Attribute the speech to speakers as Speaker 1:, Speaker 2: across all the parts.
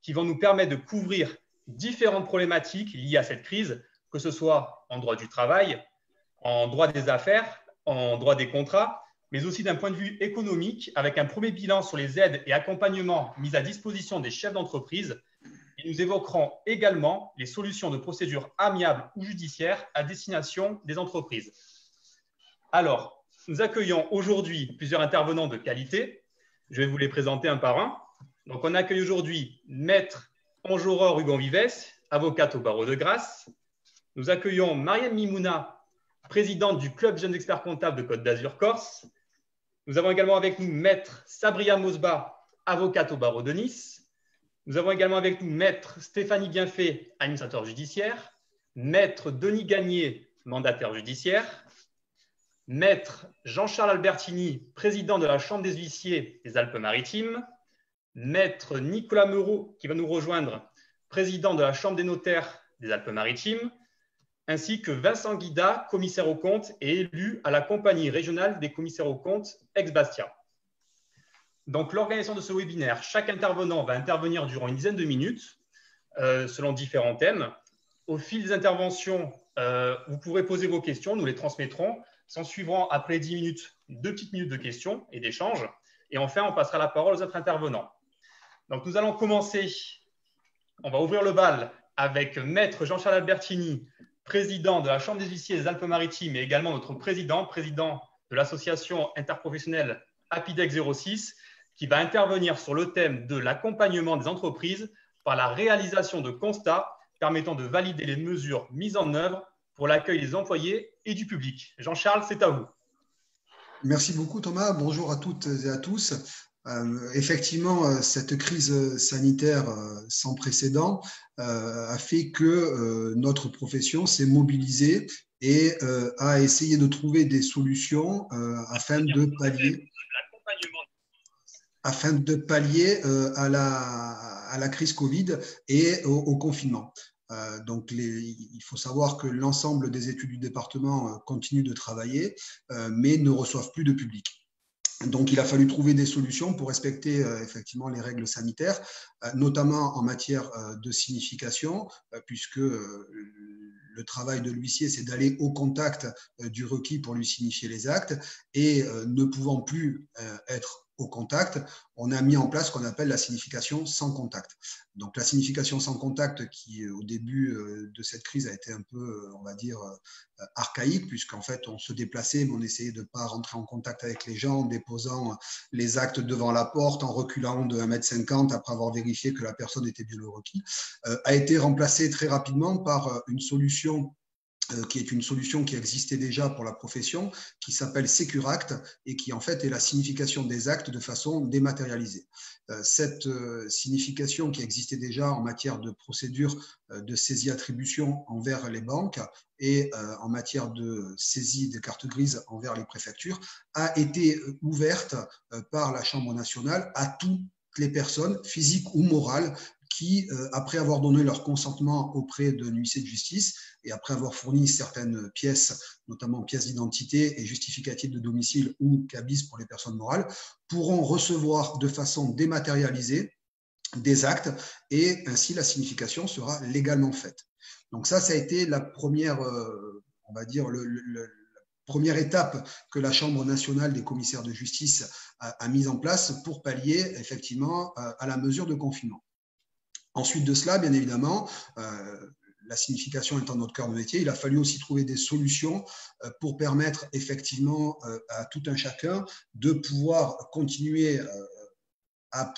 Speaker 1: qui vont nous permettre de couvrir différentes problématiques liées à cette crise, que ce soit en droit du travail, en droit des affaires, en droit des contrats, mais aussi d'un point de vue économique, avec un premier bilan sur les aides et accompagnements mis à disposition des chefs d'entreprise. Et nous évoquerons également les solutions de procédures amiables ou judiciaires à destination des entreprises. Alors, nous accueillons aujourd'hui plusieurs intervenants de qualité. Je vais vous les présenter un par un. Donc, on accueille aujourd'hui Maître Ange-Aurore Hugon-Vives, avocate au barreau de Grasse. Nous accueillons Mariam Mimouna, présidente du Club Jeunes Experts Comptables de Côte d'Azur Corse. Nous avons également avec nous Maître Sabria Mosba, avocate au barreau de Nice. Nous avons également avec nous Maître Stéphanie Bienfait, administrateur judiciaire. Maître Denis Gagné, mandataire judiciaire. Maître Jean-Charles Albertini, président de la Chambre des huissiers des Alpes-Maritimes. Maître Nicolas Meurot, qui va nous rejoindre, président de la Chambre des notaires des Alpes-Maritimes, ainsi que Vincent Guida, commissaire aux comptes et élu à la compagnie régionale des commissaires aux comptes ex-Bastia. Donc, l'organisation de ce webinaire, chaque intervenant va intervenir durant une dizaine de minutes, selon différents thèmes. Au fil des interventions, vous pourrez poser vos questions, nous les transmettrons. S'en suivront, après 10 minutes, 2 petites minutes de questions et d'échanges. Et enfin, on passera la parole aux autres intervenants. Donc, nous allons commencer. On va ouvrir le bal avec Maître Jean-Charles Albertini, président de la Chambre des huissiers des Alpes-Maritimes et également notre président de l'association interprofessionnelle APIDEX 06, qui va intervenir sur le thème de l'accompagnement des entreprises par la réalisation de constats permettant de valider les mesures mises en œuvre pour l'accueil des employés et du public. Jean-Charles, c'est à vous.
Speaker 2: Merci beaucoup Thomas, bonjour à toutes et à tous. Effectivement, cette crise sanitaire sans précédent a fait que notre profession s'est mobilisée et a essayé de trouver des solutions afin de pallier à la crise Covid et au confinement. Donc, il faut savoir que l'ensemble des études du département continuent de travailler, mais ne reçoivent plus de public. Donc, il a fallu trouver des solutions pour respecter effectivement les règles sanitaires, notamment en matière de signification, puisque le travail de l'huissier, c'est d'aller au contact du requis pour lui signifier les actes, et ne pouvant plus être au contact, on a mis en place ce qu'on appelle la signification sans contact. Donc la signification sans contact qui, au début de cette crise, a été un peu, on va dire, archaïque, puisqu'en fait, on se déplaçait, mais on essayait de ne pas rentrer en contact avec les gens en déposant les actes devant la porte, en reculant de 1,50 m après avoir vérifié que la personne était bien le requis, a été remplacée très rapidement par une solution qui est une solution qui existait déjà pour la profession, qui s'appelle Securact et qui en fait est la signification des actes de façon dématérialisée. Cette signification qui existait déjà en matière de procédure de saisie-attribution envers les banques et en matière de saisie des cartes grises envers les préfectures a été ouverte par la Chambre nationale à toutes les personnes, physiques ou morales, qui, après avoir donné leur consentement auprès d'un huissier de justice et après avoir fourni certaines pièces, notamment pièces d'identité et justificatives de domicile ou cabis pour les personnes morales, pourront recevoir de façon dématérialisée des actes et ainsi la signification sera légalement faite. Donc ça a été la première, on va dire, la première étape que la Chambre nationale des commissaires de justice a mise en place pour pallier effectivement à la mesure de confinement. Ensuite de cela, bien évidemment, la signification étant notre cœur de métier, il a fallu aussi trouver des solutions pour permettre effectivement à tout un chacun de pouvoir continuer à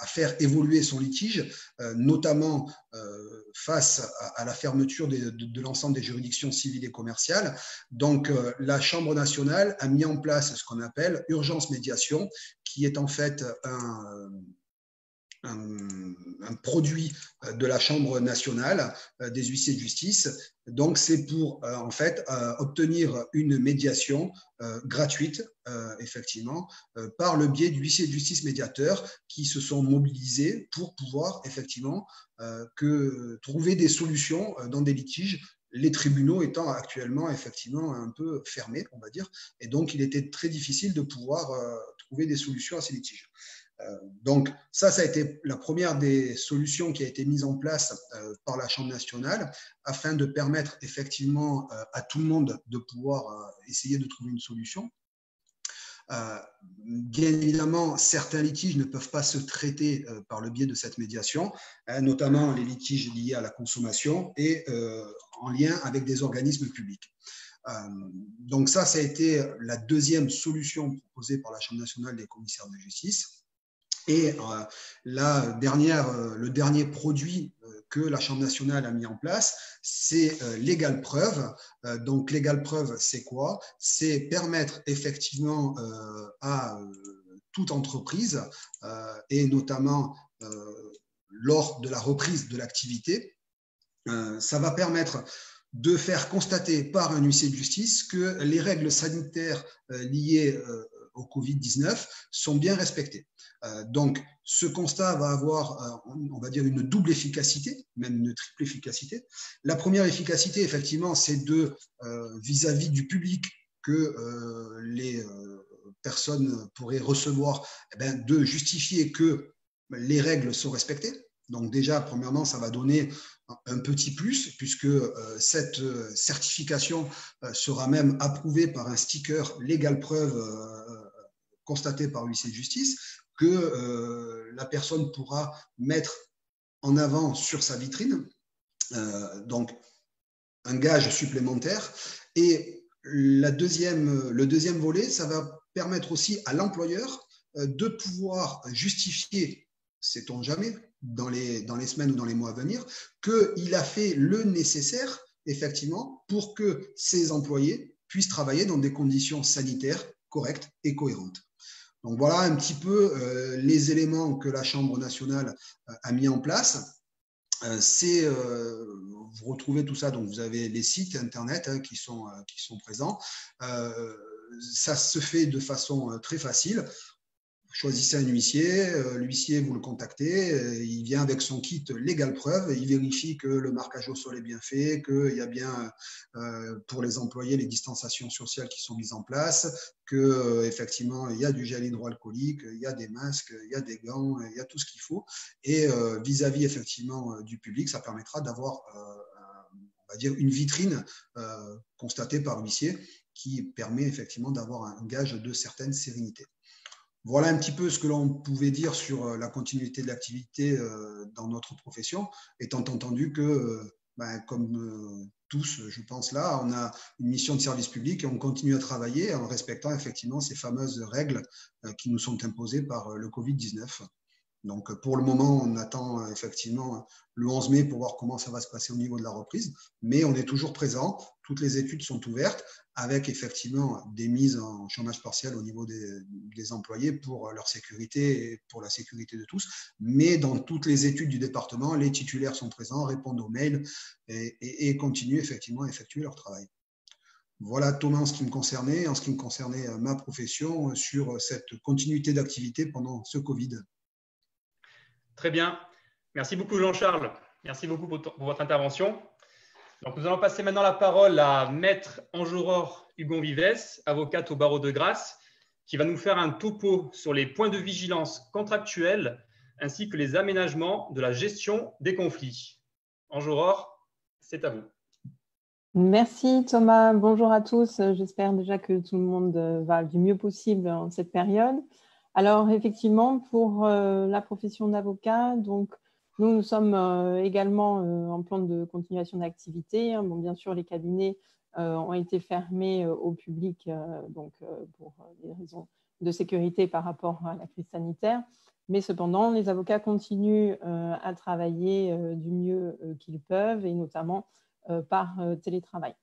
Speaker 2: faire évoluer son litige, notamment face à la fermeture de l'ensemble des juridictions civiles et commerciales. Donc, la Chambre nationale a mis en place ce qu'on appelle urgence médiation, qui est en fait un produit de la Chambre nationale des huissiers de justice. Donc, c'est pour en fait obtenir une médiation gratuite, effectivement, par le biais du huissier de justice médiateur qui se sont mobilisés pour pouvoir effectivement trouver des solutions dans des litiges, les tribunaux étant actuellement effectivement un peu fermés, on va dire, et donc il était très difficile de pouvoir trouver des solutions à ces litiges. Donc, ça a été la première des solutions qui a été mise en place par la Chambre nationale afin de permettre effectivement à tout le monde de pouvoir essayer de trouver une solution. Bien évidemment, certains litiges ne peuvent pas se traiter par le biais de cette médiation, notamment les litiges liés à la consommation et en lien avec des organismes publics. Donc ça a été la deuxième solution proposée par la Chambre nationale des commissaires de justice. Et le dernier produit que la Chambre nationale a mis en place, c'est l'Égal-Preuve. Donc, l'Égal-Preuve, c'est quoi? C'est permettre effectivement à toute entreprise, et notamment lors de la reprise de l'activité, ça va permettre de faire constater par un huissier de justice que les règles sanitaires liées au Covid-19 sont bien respectées. Donc, ce constat va avoir, on va dire, une double efficacité, même une triple efficacité. La première efficacité, effectivement, c'est de, vis-à-vis du public que les personnes pourraient recevoir, de justifier que les règles sont respectées. Donc déjà, premièrement, ça va donner un petit plus, puisque cette certification sera même approuvée par un sticker Légal-Preuve constaté par l'huissier de justice, que la personne pourra mettre en avant sur sa vitrine. Donc, un gage supplémentaire. Et le deuxième volet, ça va permettre aussi à l'employeur de pouvoir justifier, sait-on jamais, dans les semaines ou dans les mois à venir, qu'il a fait le nécessaire, effectivement, pour que ses employés puissent travailler dans des conditions sanitaires correctes et cohérentes. Donc voilà un petit peu les éléments que la Chambre nationale a mis en place. Vous retrouvez tout ça, donc vous avez les sites internet qui sont présents. Ça se fait de façon très facile. Choisissez un huissier, l'huissier, vous le contactez, il vient avec son kit Légal-Preuve, il vérifie que le marquage au sol est bien fait, qu'il y a bien pour les employés les distanciations sociales qui sont mises en place, qu'effectivement il y a du gel hydroalcoolique, il y a des masques, il y a des gants, il y a tout ce qu'il faut. Et vis-à-vis effectivement du public, ça permettra d'avoir, on va dire, une vitrine constatée par l'huissier qui permet effectivement d'avoir un gage de certaine sérénité. Voilà un petit peu ce que l'on pouvait dire sur la continuité de l'activité dans notre profession, étant entendu que, comme tous, je pense là, on a une mission de service public et on continue à travailler en respectant effectivement ces fameuses règles qui nous sont imposées par le Covid-19. Donc, pour le moment, on attend effectivement le 11 mai pour voir comment ça va se passer au niveau de la reprise, mais on est toujours présent. Toutes les études sont ouvertes avec effectivement des mises en chômage partiel au niveau des employés pour leur sécurité et pour la sécurité de tous. Mais dans toutes les études du département, les titulaires sont présents, répondent aux mails et continuent effectivement à effectuer leur travail. Voilà, Thomas, en ce qui me concernait ma profession sur cette continuité d'activité pendant ce Covid.
Speaker 1: Très bien. Merci beaucoup, Jean-Charles. Merci beaucoup pour votre intervention. Donc, nous allons passer maintenant la parole à Maître Ange-Aurore Hugon-Vives, avocate au barreau de Grasse, qui va nous faire un topo sur les points de vigilance contractuels ainsi que les aménagements de la gestion des conflits. Ange-Aurore, c'est à vous.
Speaker 3: Merci Thomas, bonjour à tous. J'espère déjà que tout le monde va du mieux possible en cette période. Alors effectivement, pour la profession d'avocat, donc nous sommes également en plan de continuation d'activité. Bon, bien sûr, les cabinets ont été fermés au public pour des raisons de sécurité par rapport à la crise sanitaire. Mais cependant, les avocats continuent à travailler du mieux qu'ils peuvent et notamment par télétravail.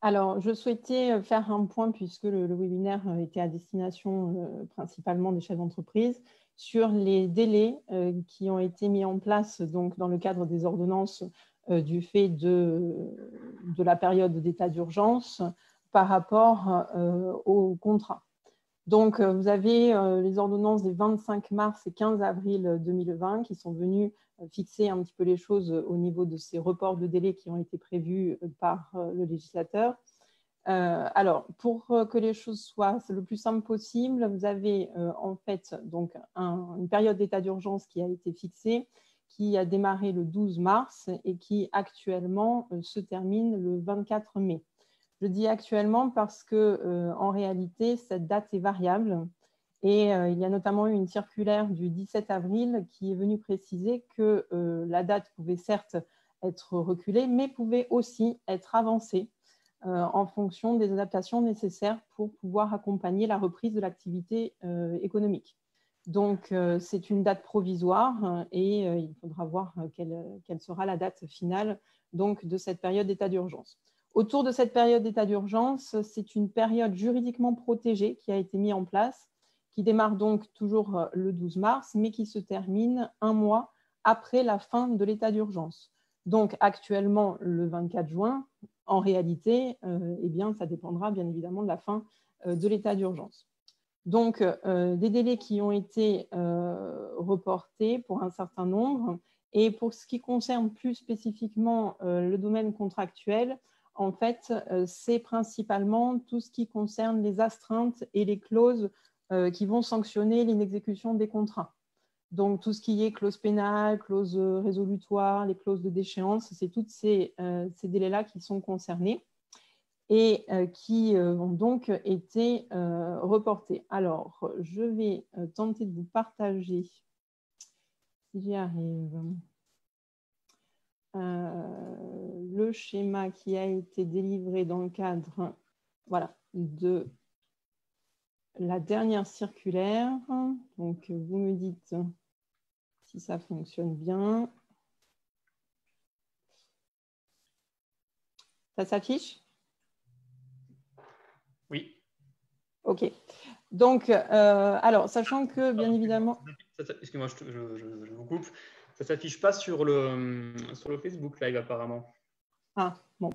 Speaker 3: Alors, je souhaitais faire un point, puisque le webinaire était à destination principalement des chefs d'entreprise, sur les délais qui ont été mis en place donc, dans le cadre des ordonnances du fait de la période d'état d'urgence par rapport au contrat. Donc, vous avez les ordonnances des 25 mars et 15 avril 2020 qui sont venues fixer un petit peu les choses au niveau de ces reports de délais qui ont été prévus par le législateur. Alors, pour que les choses soient le plus simple possible, vous avez en fait donc une période d'état d'urgence qui a été fixée, qui a démarré le 12 mars et qui actuellement se termine le 24 mai. Je dis actuellement parce que en réalité, cette date est variable et il y a notamment eu une circulaire du 17 avril qui est venue préciser que la date pouvait certes être reculée, mais pouvait aussi être avancée en fonction des adaptations nécessaires pour pouvoir accompagner la reprise de l'activité économique. Donc, c'est une date provisoire et il faudra voir quelle sera la date finale donc, de cette période d'état d'urgence. Autour de cette période d'état d'urgence, c'est une période juridiquement protégée qui a été mise en place, qui démarre donc toujours le 12 mars, mais qui se termine un mois après la fin de l'état d'urgence. Donc, actuellement, le 24 juin, en réalité, eh bien, ça dépendra bien évidemment de la fin de l'état d'urgence. Donc, des délais qui ont été reportés pour un certain nombre. Et pour ce qui concerne plus spécifiquement le domaine contractuel, en fait, c'est principalement tout ce qui concerne les astreintes et les clauses qui vont sanctionner l'inexécution des contrats. Donc, tout ce qui est clause pénale, clause résolutoire, les clauses de déchéance, c'est tous ces délais-là qui sont concernés et qui ont donc été reportés. Alors, je vais tenter de vous partager, si j'y arrive, le schéma qui a été délivré dans le cadre de la dernière circulaire. Donc, vous me dites si ça fonctionne bien. Ça s'affiche?
Speaker 1: Oui.
Speaker 3: OK. Donc, alors, sachant que, bien évidemment…
Speaker 1: Excusez-moi, je vous coupe. Ça ne s'affiche pas sur le Facebook Live, apparemment.
Speaker 3: Ah, bon.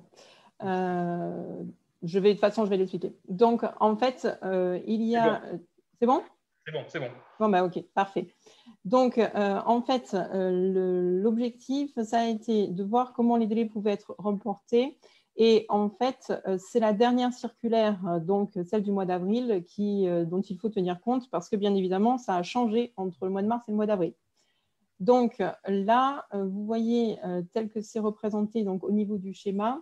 Speaker 3: De toute façon, je vais l'expliquer. Donc, en fait, il y a… C'est bon?
Speaker 1: C'est bon.
Speaker 3: Bon, bah, OK, parfait. Donc, en fait, l'objectif, ça a été de voir comment les délais pouvaient être reportés. Et en fait, c'est la dernière circulaire, donc celle du mois d'avril, dont il faut tenir compte parce que, bien évidemment, ça a changé entre le mois de mars et le mois d'avril. Donc là, vous voyez tel que c'est représenté donc, au niveau du schéma.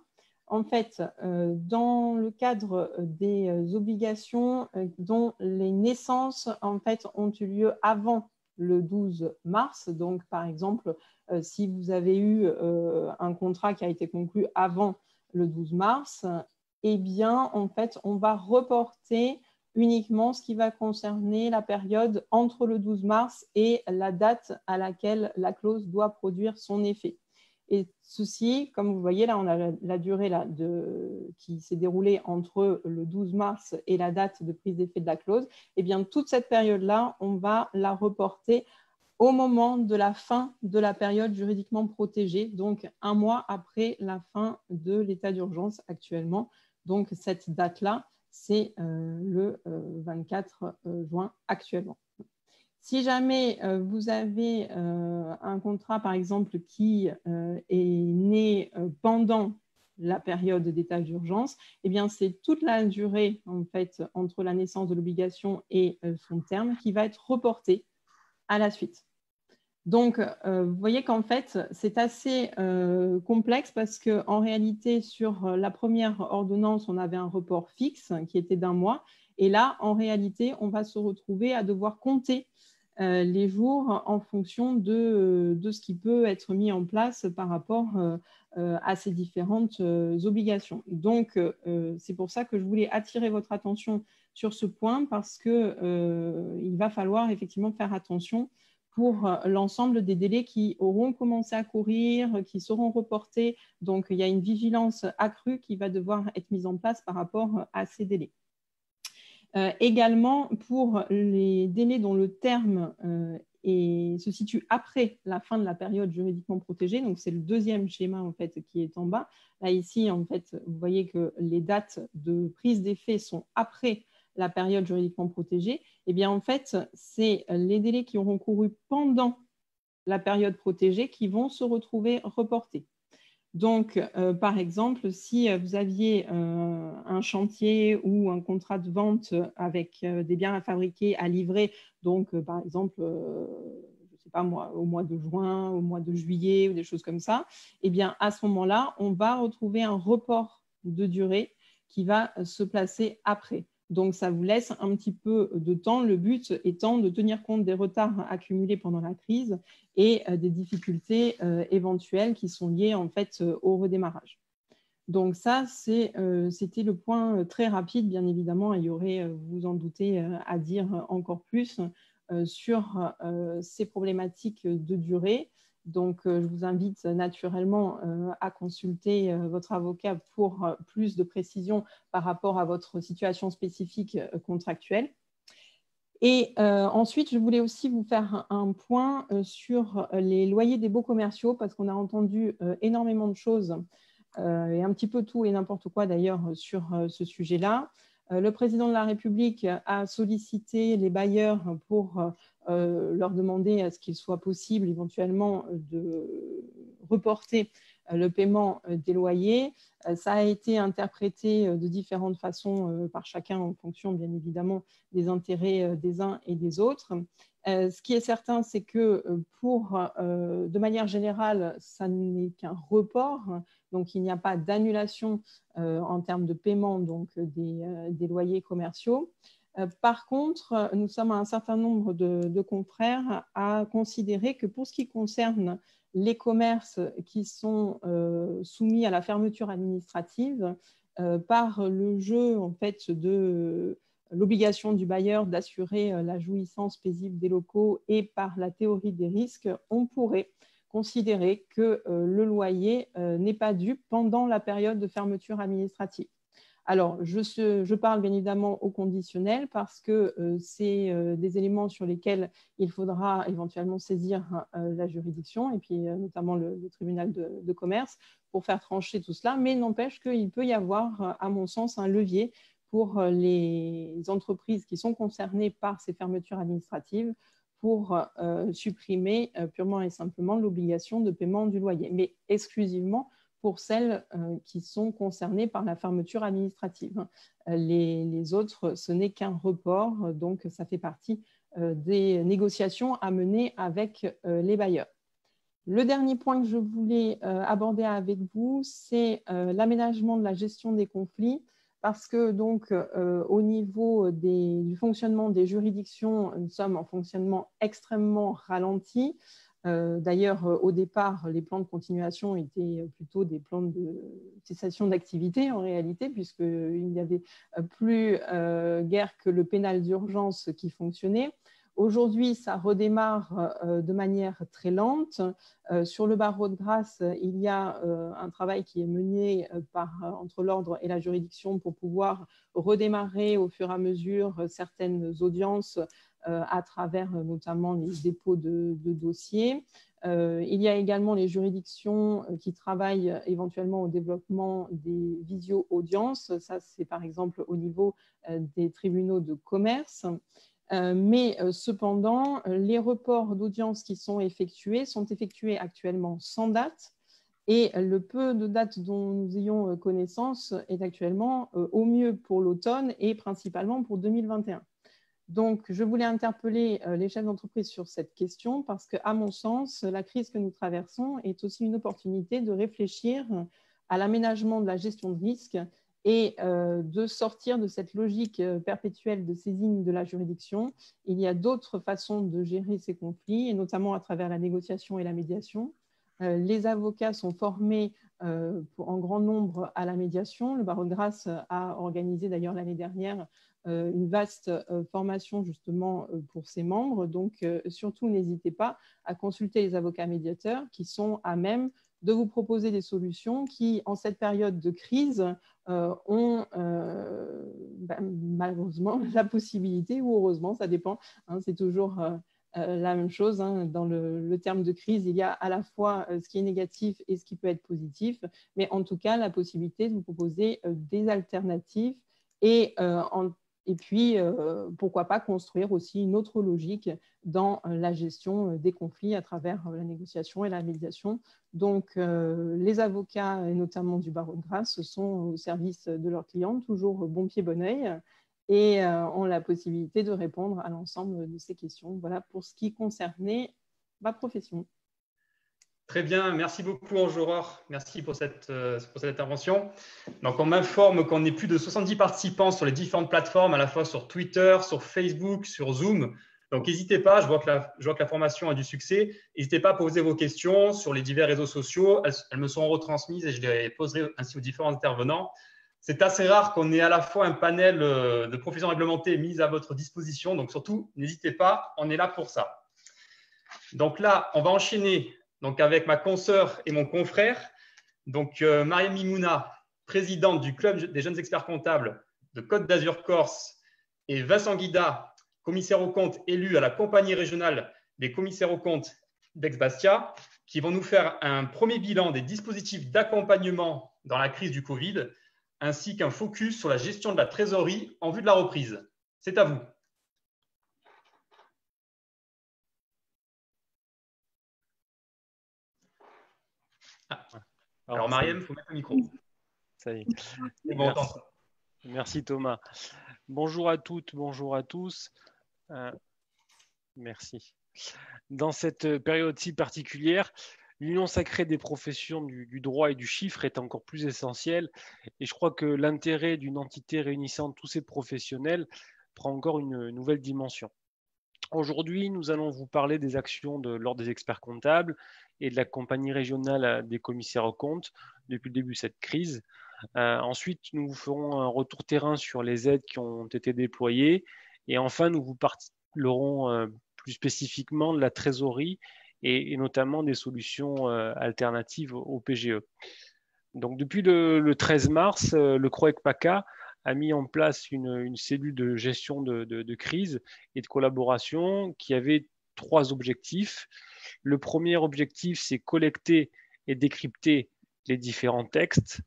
Speaker 3: En fait, dans le cadre des obligations dont les naissances en fait, ont eu lieu avant le 12 mars, donc par exemple, si vous avez eu un contrat qui a été conclu avant le 12 mars, eh bien, en fait, on va reporter uniquement ce qui va concerner la période entre le 12 mars et la date à laquelle la clause doit produire son effet. Et ceci, comme vous voyez, là, on a la durée là, qui s'est déroulée entre le 12 mars et la date de prise d'effet de la clause. Eh bien, toute cette période-là, on va la reporter au moment de la fin de la période juridiquement protégée, donc un mois après la fin de l'état d'urgence actuellement. Donc, cette date-là, c'est le 24 juin actuellement. Si jamais vous avez un contrat, par exemple, qui est né pendant la période d'état d'urgence, eh bien, c'est toute la durée, en fait, entre la naissance de l'obligation et son terme qui va être reportée à la suite. Donc, vous voyez qu'en fait, c'est assez complexe parce qu'en réalité, sur la première ordonnance, on avait un report fixe qui était d'1 mois. Et là, en réalité, on va se retrouver à devoir compter les jours en fonction de ce qui peut être mis en place par rapport à ces différentes obligations. Donc, c'est pour ça que je voulais attirer votre attention sur ce point parce qu'il va falloir effectivement faire attention pour l'ensemble des délais qui auront commencé à courir, qui seront reportés. Donc, il y a une vigilance accrue qui va devoir être mise en place par rapport à ces délais. Également, pour les délais dont le terme se situe après la fin de la période juridiquement protégée, donc c'est le deuxième schéma en fait, qui est en bas. Là, ici, en fait, vous voyez que les dates de prise d'effet sont après la période juridiquement protégée. Eh bien, en fait, c'est les délais qui auront couru pendant la période protégée qui vont se retrouver reportés. Donc, par exemple, si vous aviez un chantier ou un contrat de vente avec des biens à fabriquer, à livrer, donc par exemple, je ne sais pas moi, au mois de juin, au mois de juillet ou des choses comme ça, eh bien, à ce moment-là, on va retrouver un report de durée qui va se placer après. Donc, ça vous laisse un petit peu de temps, le but étant de tenir compte des retards accumulés pendant la crise et des difficultés éventuelles qui sont liées en fait au redémarrage. Donc ça, c'était le point très rapide, bien évidemment. Il y aurait, vous en doutez, à dire encore plus sur ces problématiques de durée. Donc, je vous invite naturellement à consulter votre avocat pour plus de précisions par rapport à votre situation spécifique contractuelle. Et ensuite, je voulais aussi vous faire un point sur les loyers des baux commerciaux parce qu'on a entendu énormément de choses et un petit peu tout et n'importe quoi d'ailleurs sur ce sujet-là. Le président de la République a sollicité les bailleurs pour leur demander à ce qu'il soit possible éventuellement de reporter le paiement des loyers. Ça a été interprété de différentes façons par chacun en fonction, bien évidemment, des intérêts des uns et des autres. Ce qui est certain, c'est que de manière générale, ça n'est qu'un report, donc il n'y a pas d'annulation en termes de paiement donc, des loyers commerciaux. Par contre, nous sommes un certain nombre de confrères à considérer que pour ce qui concerne les commerces qui sont soumis à la fermeture administrative, par le jeu en fait de l'obligation du bailleur d'assurer la jouissance paisible des locaux et par la théorie des risques, on pourrait considérer que le loyer n'est pas dû pendant la période de fermeture administrative. Alors, je parle bien évidemment au conditionnel parce que c'est des éléments sur lesquels il faudra éventuellement saisir la juridiction et puis notamment le tribunal de commerce pour faire trancher tout cela, mais n'empêche qu'il peut y avoir, à mon sens, un levier pour les entreprises qui sont concernées par ces fermetures administratives pour supprimer purement et simplement l'obligation de paiement du loyer, mais exclusivement pour celles qui sont concernées par la fermeture administrative. Les autres, ce n'est qu'un report, donc ça fait partie des négociations à mener avec les bailleurs. Le dernier point que je voulais aborder avec vous, c'est l'aménagement de la gestion des conflits, parce que donc au niveau du fonctionnement des juridictions, nous sommes en fonctionnement extrêmement ralenti. D'ailleurs, au départ, les plans de continuation étaient plutôt des plans de cessation d'activité en réalité, puisqu'il n'y avait plus guère que le pénal d'urgence qui fonctionnait. Aujourd'hui, ça redémarre de manière très lente. Sur le barreau de grâce, il y a un travail qui est mené entre l'ordre et la juridiction pour pouvoir redémarrer au fur et à mesure certaines audiences à travers notamment les dépôts de dossiers. Il y a également les juridictions qui travaillent éventuellement au développement des visio-audiences. Ça, c'est par exemple au niveau des tribunaux de commerce. Mais cependant, les reports d'audience qui sont effectués actuellement sans date. Et le peu de dates dont nous ayons connaissance est actuellement au mieux pour l'automne et principalement pour 2021. Donc, je voulais interpeller les chefs d'entreprise sur cette question parce qu'à mon sens, la crise que nous traversons est aussi une opportunité de réfléchir à l'aménagement de la gestion de risque et de sortir de cette logique perpétuelle de saisine de la juridiction. Il y a d'autres façons de gérer ces conflits, et notamment à travers la négociation et la médiation. Les avocats sont formés en grand nombre à la médiation. Le barreau de grâce a organisé d'ailleurs l'année dernière une vaste formation justement pour ses membres. Donc, surtout, n'hésitez pas à consulter les avocats médiateurs qui sont à même de vous proposer des solutions qui, en cette période de crise, ont malheureusement la possibilité, ou heureusement, ça dépend, hein, c'est toujours la même chose. Hein, dans le terme de crise, il y a à la fois ce qui est négatif et ce qui peut être positif, mais en tout cas, la possibilité de vous proposer des alternatives et Et puis, pourquoi pas construire aussi une autre logique dans la gestion des conflits à travers la négociation et la médiation. Donc, les avocats, et notamment du barreau de Grasse, sont au service de leurs clients, toujours bon pied, bon oeil, et ont la possibilité de répondre à l'ensemble de ces questions. Voilà pour ce qui concernait ma profession.
Speaker 1: Très bien, merci beaucoup Ange-Aurore, merci pour cette intervention. Donc on m'informe qu'on est plus de 70 participants sur les différentes plateformes, à la fois sur Twitter, sur Facebook, sur Zoom. Donc n'hésitez pas, je vois que la formation a du succès. N'hésitez pas à poser vos questions sur les divers réseaux sociaux, elles me seront retransmises et je les poserai ainsi aux différents intervenants. C'est assez rare qu'on ait à la fois un panel de professions réglementées mis à votre disposition, donc surtout n'hésitez pas, on est là pour ça. Donc là, on va enchaîner donc avec ma consoeur et mon confrère. Donc, Mariam Mimouna, présidente du Club des jeunes experts comptables de Côte d'Azur Corse, et Vincent Guida, commissaire aux comptes élu à la compagnie régionale des commissaires aux comptes d'Aix-Bastia, qui vont nous faire un premier bilan des dispositifs d'accompagnement dans la crise du Covid, ainsi qu'un focus sur la gestion de la trésorerie en vue de la reprise. C'est à vous. Alors, Mariam, il faut mettre le micro.
Speaker 4: Ça y est.
Speaker 1: Bon,
Speaker 4: merci Thomas. Bonjour à toutes, bonjour à tous. Merci. Dans cette période si particulière, l'union sacrée des professions du droit et du chiffre est encore plus essentielle. Et je crois que l'intérêt d'une entité réunissant tous ces professionnels prend encore une nouvelle dimension. Aujourd'hui, nous allons vous parler des actions de l'Ordre des experts comptables et de la compagnie régionale des commissaires aux comptes depuis le début de cette crise. Ensuite, nous vous ferons un retour terrain sur les aides qui ont été déployées. Et enfin, nous vous parlerons plus spécifiquement de la trésorerie et notamment des solutions alternatives au PGE. Donc, depuis le 13 mars, le CROEC-PACA a mis en place une cellule de gestion de crise et de collaboration qui avait 3 objectifs. Le premier objectif, c'est collecter et décrypter les différents textes.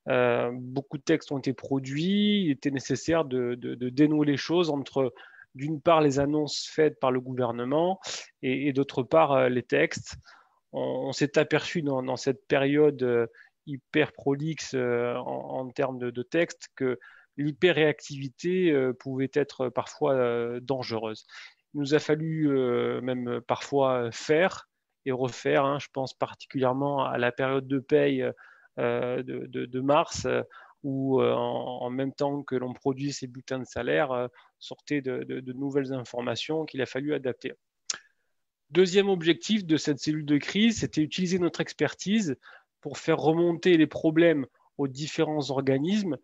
Speaker 4: Beaucoup de textes ont été produits. Il était nécessaire de dénouer les choses entre, d'une part, les annonces faites par le gouvernement et d'autre part, les textes. On s'est aperçu dans cette période hyper prolixe en termes de textes que l'hyperréactivité pouvait être parfois dangereuse. Il nous a fallu même parfois faire et refaire. Hein. Je pense particulièrement à la période de paye de mars où en même temps que l'on produit ces bulletins de salaire, sortaient de nouvelles informations qu'il a fallu adapter. Deuxième objectif de cette cellule de crise, c'était utiliser notre expertise pour faire remonter les problèmes aux différents organismes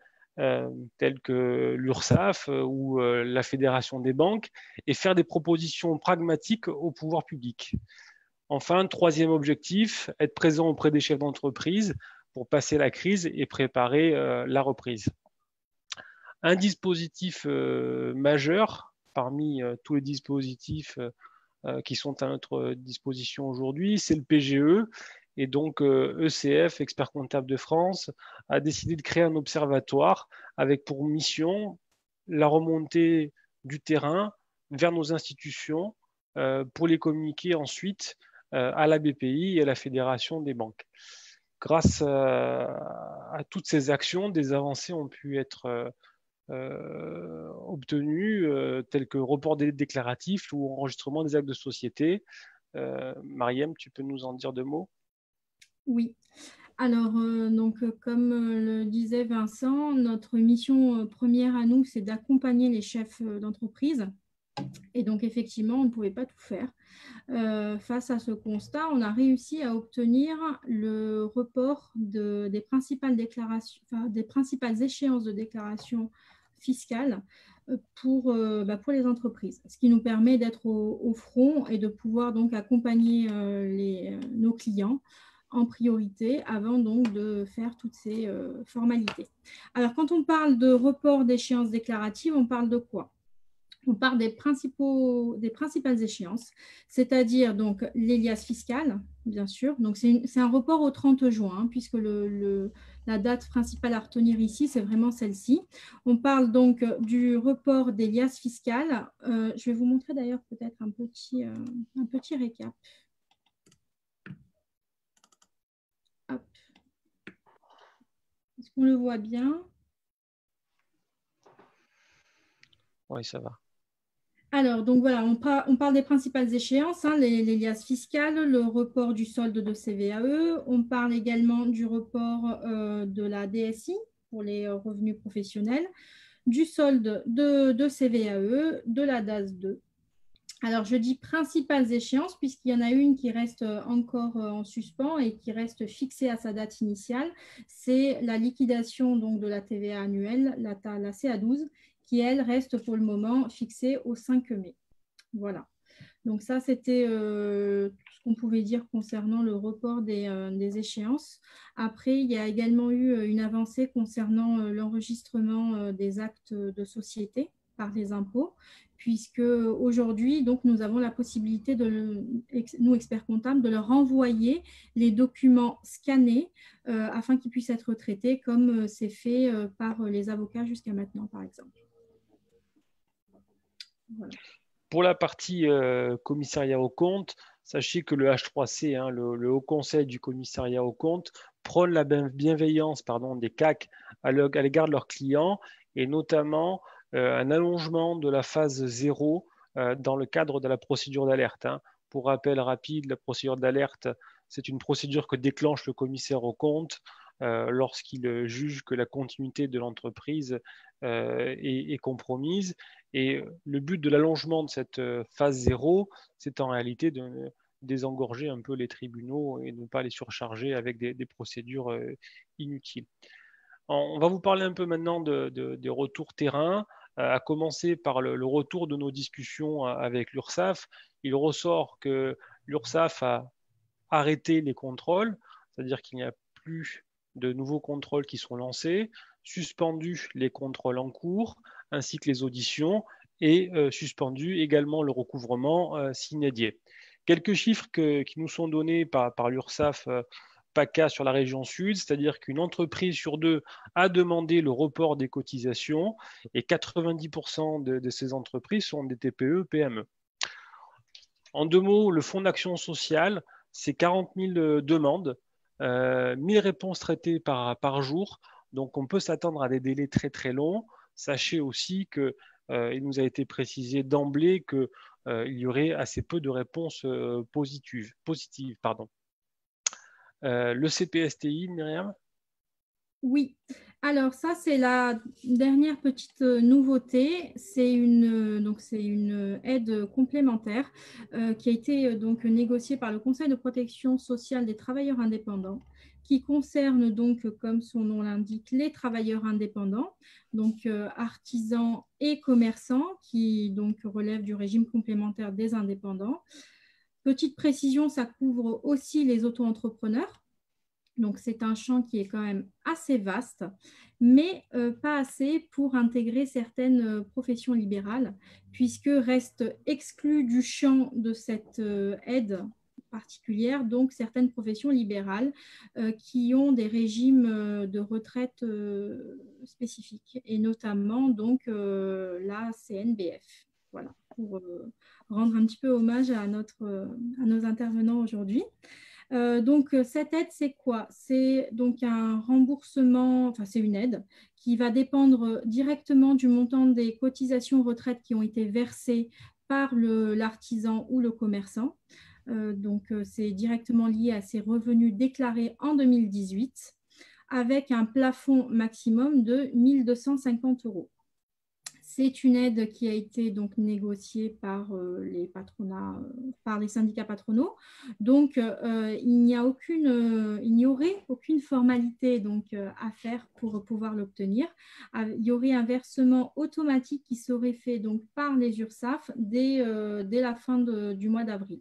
Speaker 4: tels que l'URSSAF ou la Fédération des banques et faire des propositions pragmatiques au pouvoir public. Enfin, troisième objectif, être présent auprès des chefs d'entreprise pour passer la crise et préparer la reprise. Un dispositif majeur parmi tous les dispositifs qui sont à notre disposition aujourd'hui, c'est le PGE. Et donc, ECF, Experts comptables de France, a décidé de créer un observatoire avec pour mission la remontée du terrain vers nos institutions pour les communiquer ensuite à la BPI et à la Fédération des banques. Grâce à toutes ces actions, des avancées ont pu être obtenues, telles que report des déclaratifs ou enregistrement des actes de société. Mariam, tu peux nous en dire 2 mots ?
Speaker 5: Oui. Alors, comme le disait Vincent, notre mission première à nous, c'est d'accompagner les chefs d'entreprise. Et donc, effectivement, on ne pouvait pas tout faire. Face à ce constat, on a réussi à obtenir le report des principales échéances de déclaration fiscale pour les entreprises, ce qui nous permet d'être au front et de pouvoir donc accompagner nos clients en priorité avant donc de faire toutes ces formalités. Alors, quand on parle de report d'échéance déclarative, on parle de quoi ? on parle des principales échéances, c'est-à-dire donc l'Elias fiscal, bien sûr. Donc c'est un report au 30 juin, hein, puisque la date principale à retenir ici, c'est vraiment celle-ci. On parle donc du report d'Elias fiscal. Je vais vous montrer d'ailleurs peut-être un petit récap. Hop. Est-ce qu'on le voit bien?
Speaker 4: Oui, ça va.
Speaker 5: Alors, donc voilà, on parle des principales échéances, hein, les liasses fiscales, le report du solde de CVAE. On parle également du report de la DSI pour les revenus professionnels, du solde de CVAE, de la DAS 2. Alors, je dis principales échéances puisqu'il y en a une qui reste encore en suspens et qui reste fixée à sa date initiale. C'est la liquidation donc, de la TVA annuelle, la CA12, qui, elle, reste pour le moment fixée au 5 mai. Voilà. Donc ça, c'était tout ce qu'on pouvait dire concernant le report des échéances. Après, il y a également eu une avancée concernant l'enregistrement des actes de société par les impôts, puisque aujourd'hui, donc, nous avons la possibilité, nous, experts comptables, de leur envoyer les documents scannés afin qu'ils puissent être traités comme c'est fait par les avocats jusqu'à maintenant, par exemple.
Speaker 4: Voilà. Pour la partie commissariat aux comptes, sachez que le H3C, hein, le Haut Conseil du commissariat aux comptes, prône la bienveillance des CAC à l'égard de leurs clients et notamment un allongement de la phase 0 dans le cadre de la procédure d'alerte. Hein. Pour rappel rapide, la procédure d'alerte, c'est une procédure que déclenche le commissaire aux comptes lorsqu'il juge que la continuité de l'entreprise est compromise. Et le but de l'allongement de cette phase 0, c'est en réalité de désengorger un peu les tribunaux et de ne pas les surcharger avec des procédures inutiles. On va vous parler un peu maintenant des retours terrain, à commencer par le retour de nos discussions avec l'URSSAF. Il ressort que l'URSSAF a arrêté les contrôles, c'est-à-dire qu'il n'y a plus de nouveaux contrôles qui sont lancés, suspendu les contrôles en cours, ainsi que les auditions, et suspendu également le recouvrement sine die. Quelques chiffres qui nous sont donnés par l'URSSAF PACA sur la région sud, c'est-à-dire qu'une entreprise sur deux a demandé le report des cotisations et 90% de ces entreprises sont des TPE, PME. En deux mots, le Fonds d'action sociale, c'est 40 000 demandes, 1000 réponses traitées par jour. Donc, on peut s'attendre à des délais très, très longs. Sachez aussi qu'il nous a été précisé d'emblée qu'il y aurait assez peu de réponses positives. Le CPSTI, Myriam ?
Speaker 5: Oui. Alors ça, c'est la dernière petite nouveauté. C'est une aide complémentaire qui a été donc négociée par le Conseil de protection sociale des travailleurs indépendants, qui concerne donc, comme son nom l'indique, les travailleurs indépendants, donc artisans et commerçants, qui donc relèvent du régime complémentaire des indépendants. Petite précision, ça couvre aussi les auto-entrepreneurs. Donc, c'est un champ qui est quand même assez vaste, mais pas assez pour intégrer certaines professions libérales, puisque restent exclues du champ de cette aide particulière, donc certaines professions libérales qui ont des régimes de retraite spécifiques, et notamment donc la CNBF. Voilà, pour rendre un petit peu hommage à nos intervenants aujourd'hui. Donc, cette aide, c'est quoi? C'est donc un remboursement, enfin, c'est une aide qui va dépendre directement du montant des cotisations retraite qui ont été versées par l'artisan ou le commerçant. Donc, c'est directement lié à ses revenus déclarés en 2018 avec un plafond maximum de 1 250 €. C'est une aide qui a été donc négociée par les patronats, par les syndicats patronaux. Donc, il n'y aurait aucune formalité donc, à faire pour pouvoir l'obtenir. Il y aurait un versement automatique qui serait fait donc, par les URSSAF dès la fin du mois d'avril.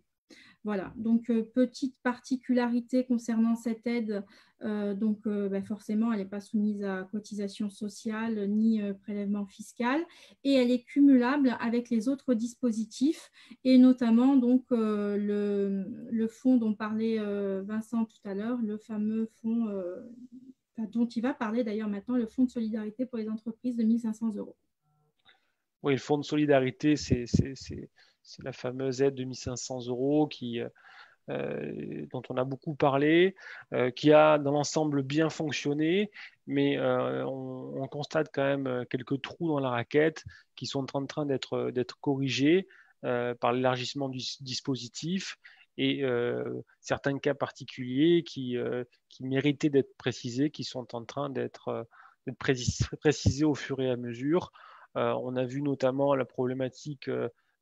Speaker 5: Voilà, donc petite particularité concernant cette aide, forcément, elle n'est pas soumise à cotisation sociale ni prélèvement fiscal et elle est cumulable avec les autres dispositifs et notamment donc, le fonds dont parlait Vincent tout à l'heure, le fameux fonds dont il va parler d'ailleurs maintenant, le fonds de solidarité pour les entreprises de 1 500 €.
Speaker 4: Oui, le fonds de solidarité, c'est la fameuse aide de 1 500 € dont on a beaucoup parlé, qui a dans l'ensemble bien fonctionné, mais on constate quand même quelques trous dans la raquette qui sont en train d'être corrigés par l'élargissement du dispositif et certains cas particuliers qui méritaient d'être précisés, qui sont en train d'être précisés au fur et à mesure. On a vu notamment la problématique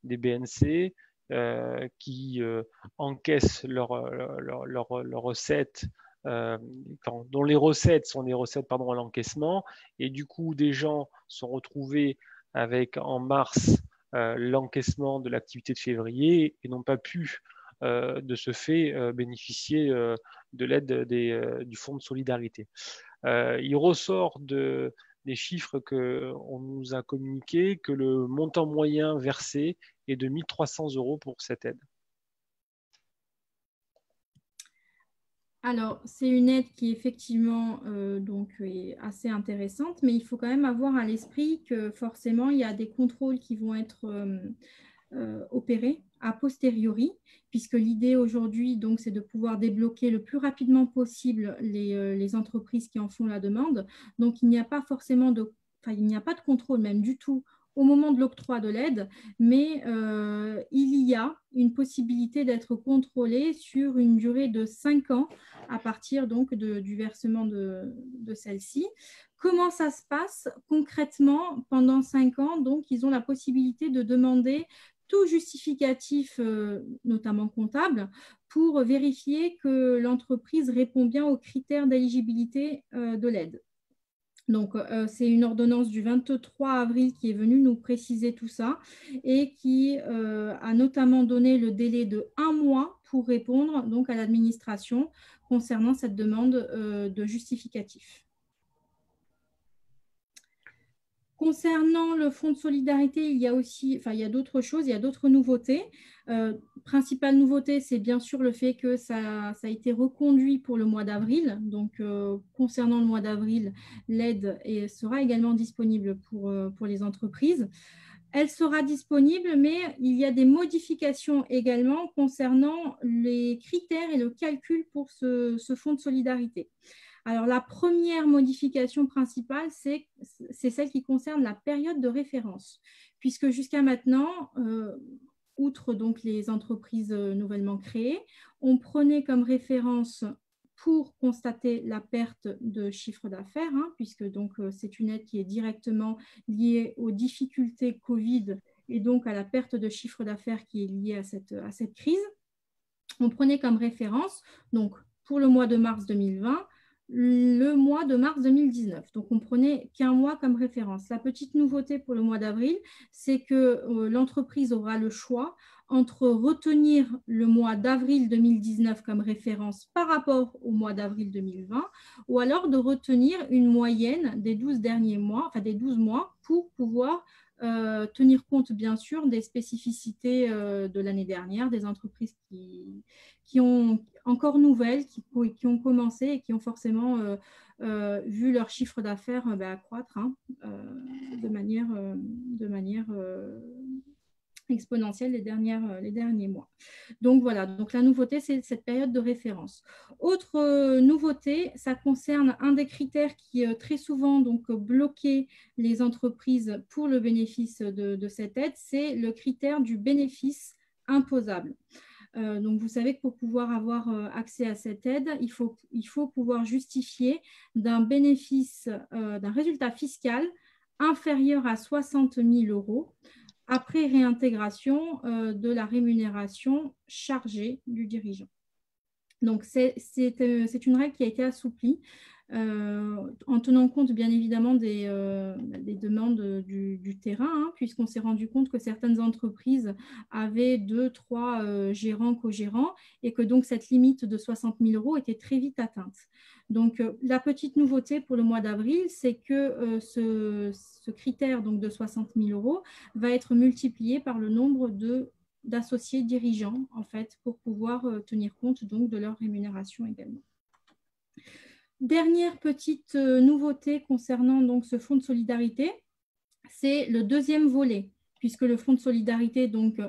Speaker 4: des BNC, qui encaissent leurs recettes, dont les recettes sont des recettes à l'encaissement, et du coup des gens sont retrouvés avec en mars l'encaissement de l'activité de février et n'ont pas pu de ce fait bénéficier de l'aide du fonds de solidarité. Il ressort des chiffres qu'on nous a communiqués que le montant moyen versé est de 1 300 € pour cette aide.
Speaker 5: Alors, c'est une aide qui effectivement est assez intéressante, mais il faut quand même avoir à l'esprit que forcément, il y a des contrôles qui vont être opérés a posteriori, puisque l'idée aujourd'hui, donc, c'est de pouvoir débloquer le plus rapidement possible les entreprises qui en font la demande. Donc, il n'y a pas de contrôle même du tout au moment de l'octroi de l'aide, mais il y a une possibilité d'être contrôlé sur une durée de 5 ans à partir donc du versement de celle-ci. Comment ça se passe concrètement pendant 5 ans? Donc, ils ont la possibilité de demander tout justificatif, notamment comptable, pour vérifier que l'entreprise répond bien aux critères d'éligibilité de l'aide. Donc, c'est une ordonnance du 23 avril qui est venue nous préciser tout ça et qui a notamment donné le délai de 1 mois pour répondre donc, à l'administration concernant cette demande de justificatif. Concernant le fonds de solidarité, il y a d'autres choses, il y a d'autres nouveautés. Principale nouveauté, c'est bien sûr le fait que ça a été reconduit pour le mois d'avril. Donc, concernant le mois d'avril, l'aide sera également disponible pour les entreprises. Elle sera disponible, mais il y a des modifications également concernant les critères et le calcul pour ce fonds de solidarité. Alors, la première modification principale, c'est celle qui concerne la période de référence, puisque jusqu'à maintenant, outre donc les entreprises nouvellement créées, on prenait comme référence pour constater la perte de chiffre d'affaires, puisque donc c'est une aide qui est directement liée aux difficultés Covid et donc à la perte de chiffre d'affaires qui est liée à cette crise. On prenait comme référence, donc pour le mois de mars 2020, le mois de mars 2019. Donc, on prenait qu'un mois comme référence. La petite nouveauté pour le mois d'avril, c'est que l'entreprise aura le choix entre retenir le mois d'avril 2019 comme référence par rapport au mois d'avril 2020 ou alors de retenir une moyenne des 12 derniers mois, enfin des 12 mois pour pouvoir tenir compte bien sûr des spécificités de l'année dernière, des entreprises qui ont encore nouvelles, qui ont commencé et qui ont forcément vu leur chiffre d'affaires accroître de manière exponentielle les derniers mois. Donc voilà, donc la nouveauté, c'est cette période de référence. Autre nouveauté, ça concerne un des critères qui très souvent donc, bloquait les entreprises pour le bénéfice de cette aide, c'est le critère du bénéfice imposable. Donc, vous savez que pour pouvoir avoir accès à cette aide, il faut pouvoir justifier d'un bénéfice, d'un résultat fiscal inférieur à 60 000 € après réintégration de la rémunération chargée du dirigeant. Donc, c'est une règle qui a été assouplie en tenant compte bien évidemment des demandes du terrain, hein, puisqu'on s'est rendu compte que certaines entreprises avaient 2, 3 gérants, co-gérants, et que donc cette limite de 60 000 € était très vite atteinte. Donc, la petite nouveauté pour le mois d'avril, c'est que ce critère donc, de 60 000 € va être multiplié par le nombre d'associés dirigeants, en fait, pour pouvoir tenir compte donc, de leur rémunération également. Dernière petite nouveauté concernant donc, ce fonds de solidarité, c'est le deuxième volet, puisque le fonds de solidarité donc,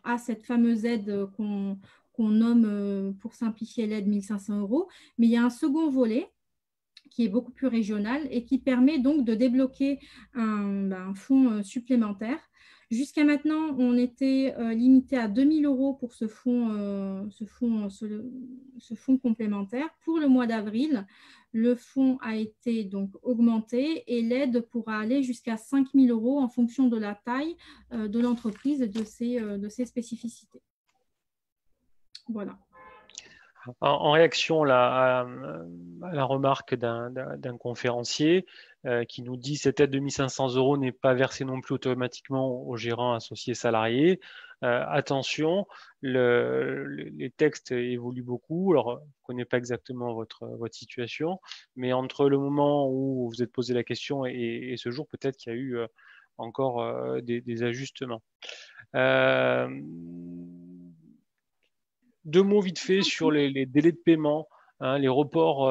Speaker 5: a cette fameuse aide qu'on nomme, pour simplifier l'aide, 1 500 €, mais il y a un second volet qui est beaucoup plus régional et qui permet donc de débloquer un fonds supplémentaire. Jusqu'à maintenant, on était limité à 2 000 € pour ce fonds complémentaire. Pour le mois d'avril, le fonds a été donc augmenté et l'aide pourra aller jusqu'à 5 000 € en fonction de la taille de l'entreprise et de ses spécificités. Voilà.
Speaker 4: En réaction à la remarque d'un conférencier qui nous dit que cette aide de 1 500 € n'est pas versée non plus automatiquement aux gérants associés salariés. Attention, les textes évoluent beaucoup. Alors, je ne connais pas exactement votre situation, mais entre le moment où vous êtes posé la question et ce jour, peut-être qu'il y a eu encore des ajustements. Deux mots vite fait sur les délais de paiement, hein, les reports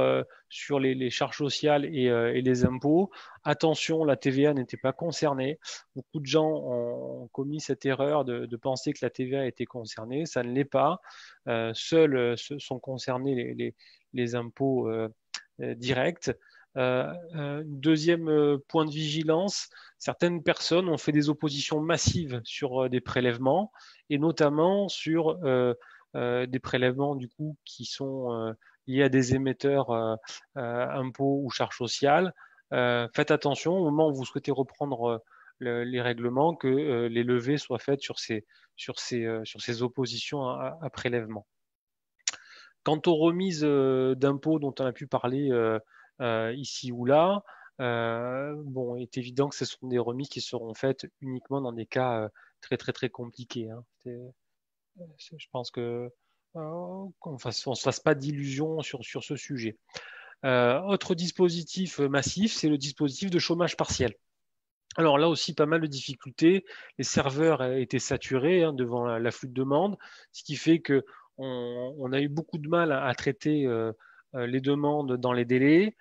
Speaker 4: sur les charges sociales et les impôts. Attention, la TVA n'était pas concernée. Beaucoup de gens ont commis cette erreur de penser que la TVA était concernée. Ça ne l'est pas. Seuls sont concernés les impôts directs. Deuxième point de vigilance, certaines personnes ont fait des oppositions massives sur des prélèvements et notamment sur des prélèvements du coup qui sont liés à des émetteurs impôts ou charges sociales. Faites attention au moment où vous souhaitez reprendre les règlements que les levées soient faites sur ces oppositions à prélèvement. Quant aux remises d'impôts dont on a pu parler ici ou là, bon, il est évident que ce sont des remises qui seront faites uniquement dans des cas très très très compliqués, hein. Je pense que on ne se fasse pas d'illusions sur ce sujet. Autre dispositif massif, c'est le dispositif de chômage partiel. Alors là aussi, pas mal de difficultés. Les serveurs étaient saturés devant l'afflux de demandes, ce qui fait qu'on a eu beaucoup de mal à traiter les demandes dans les délais.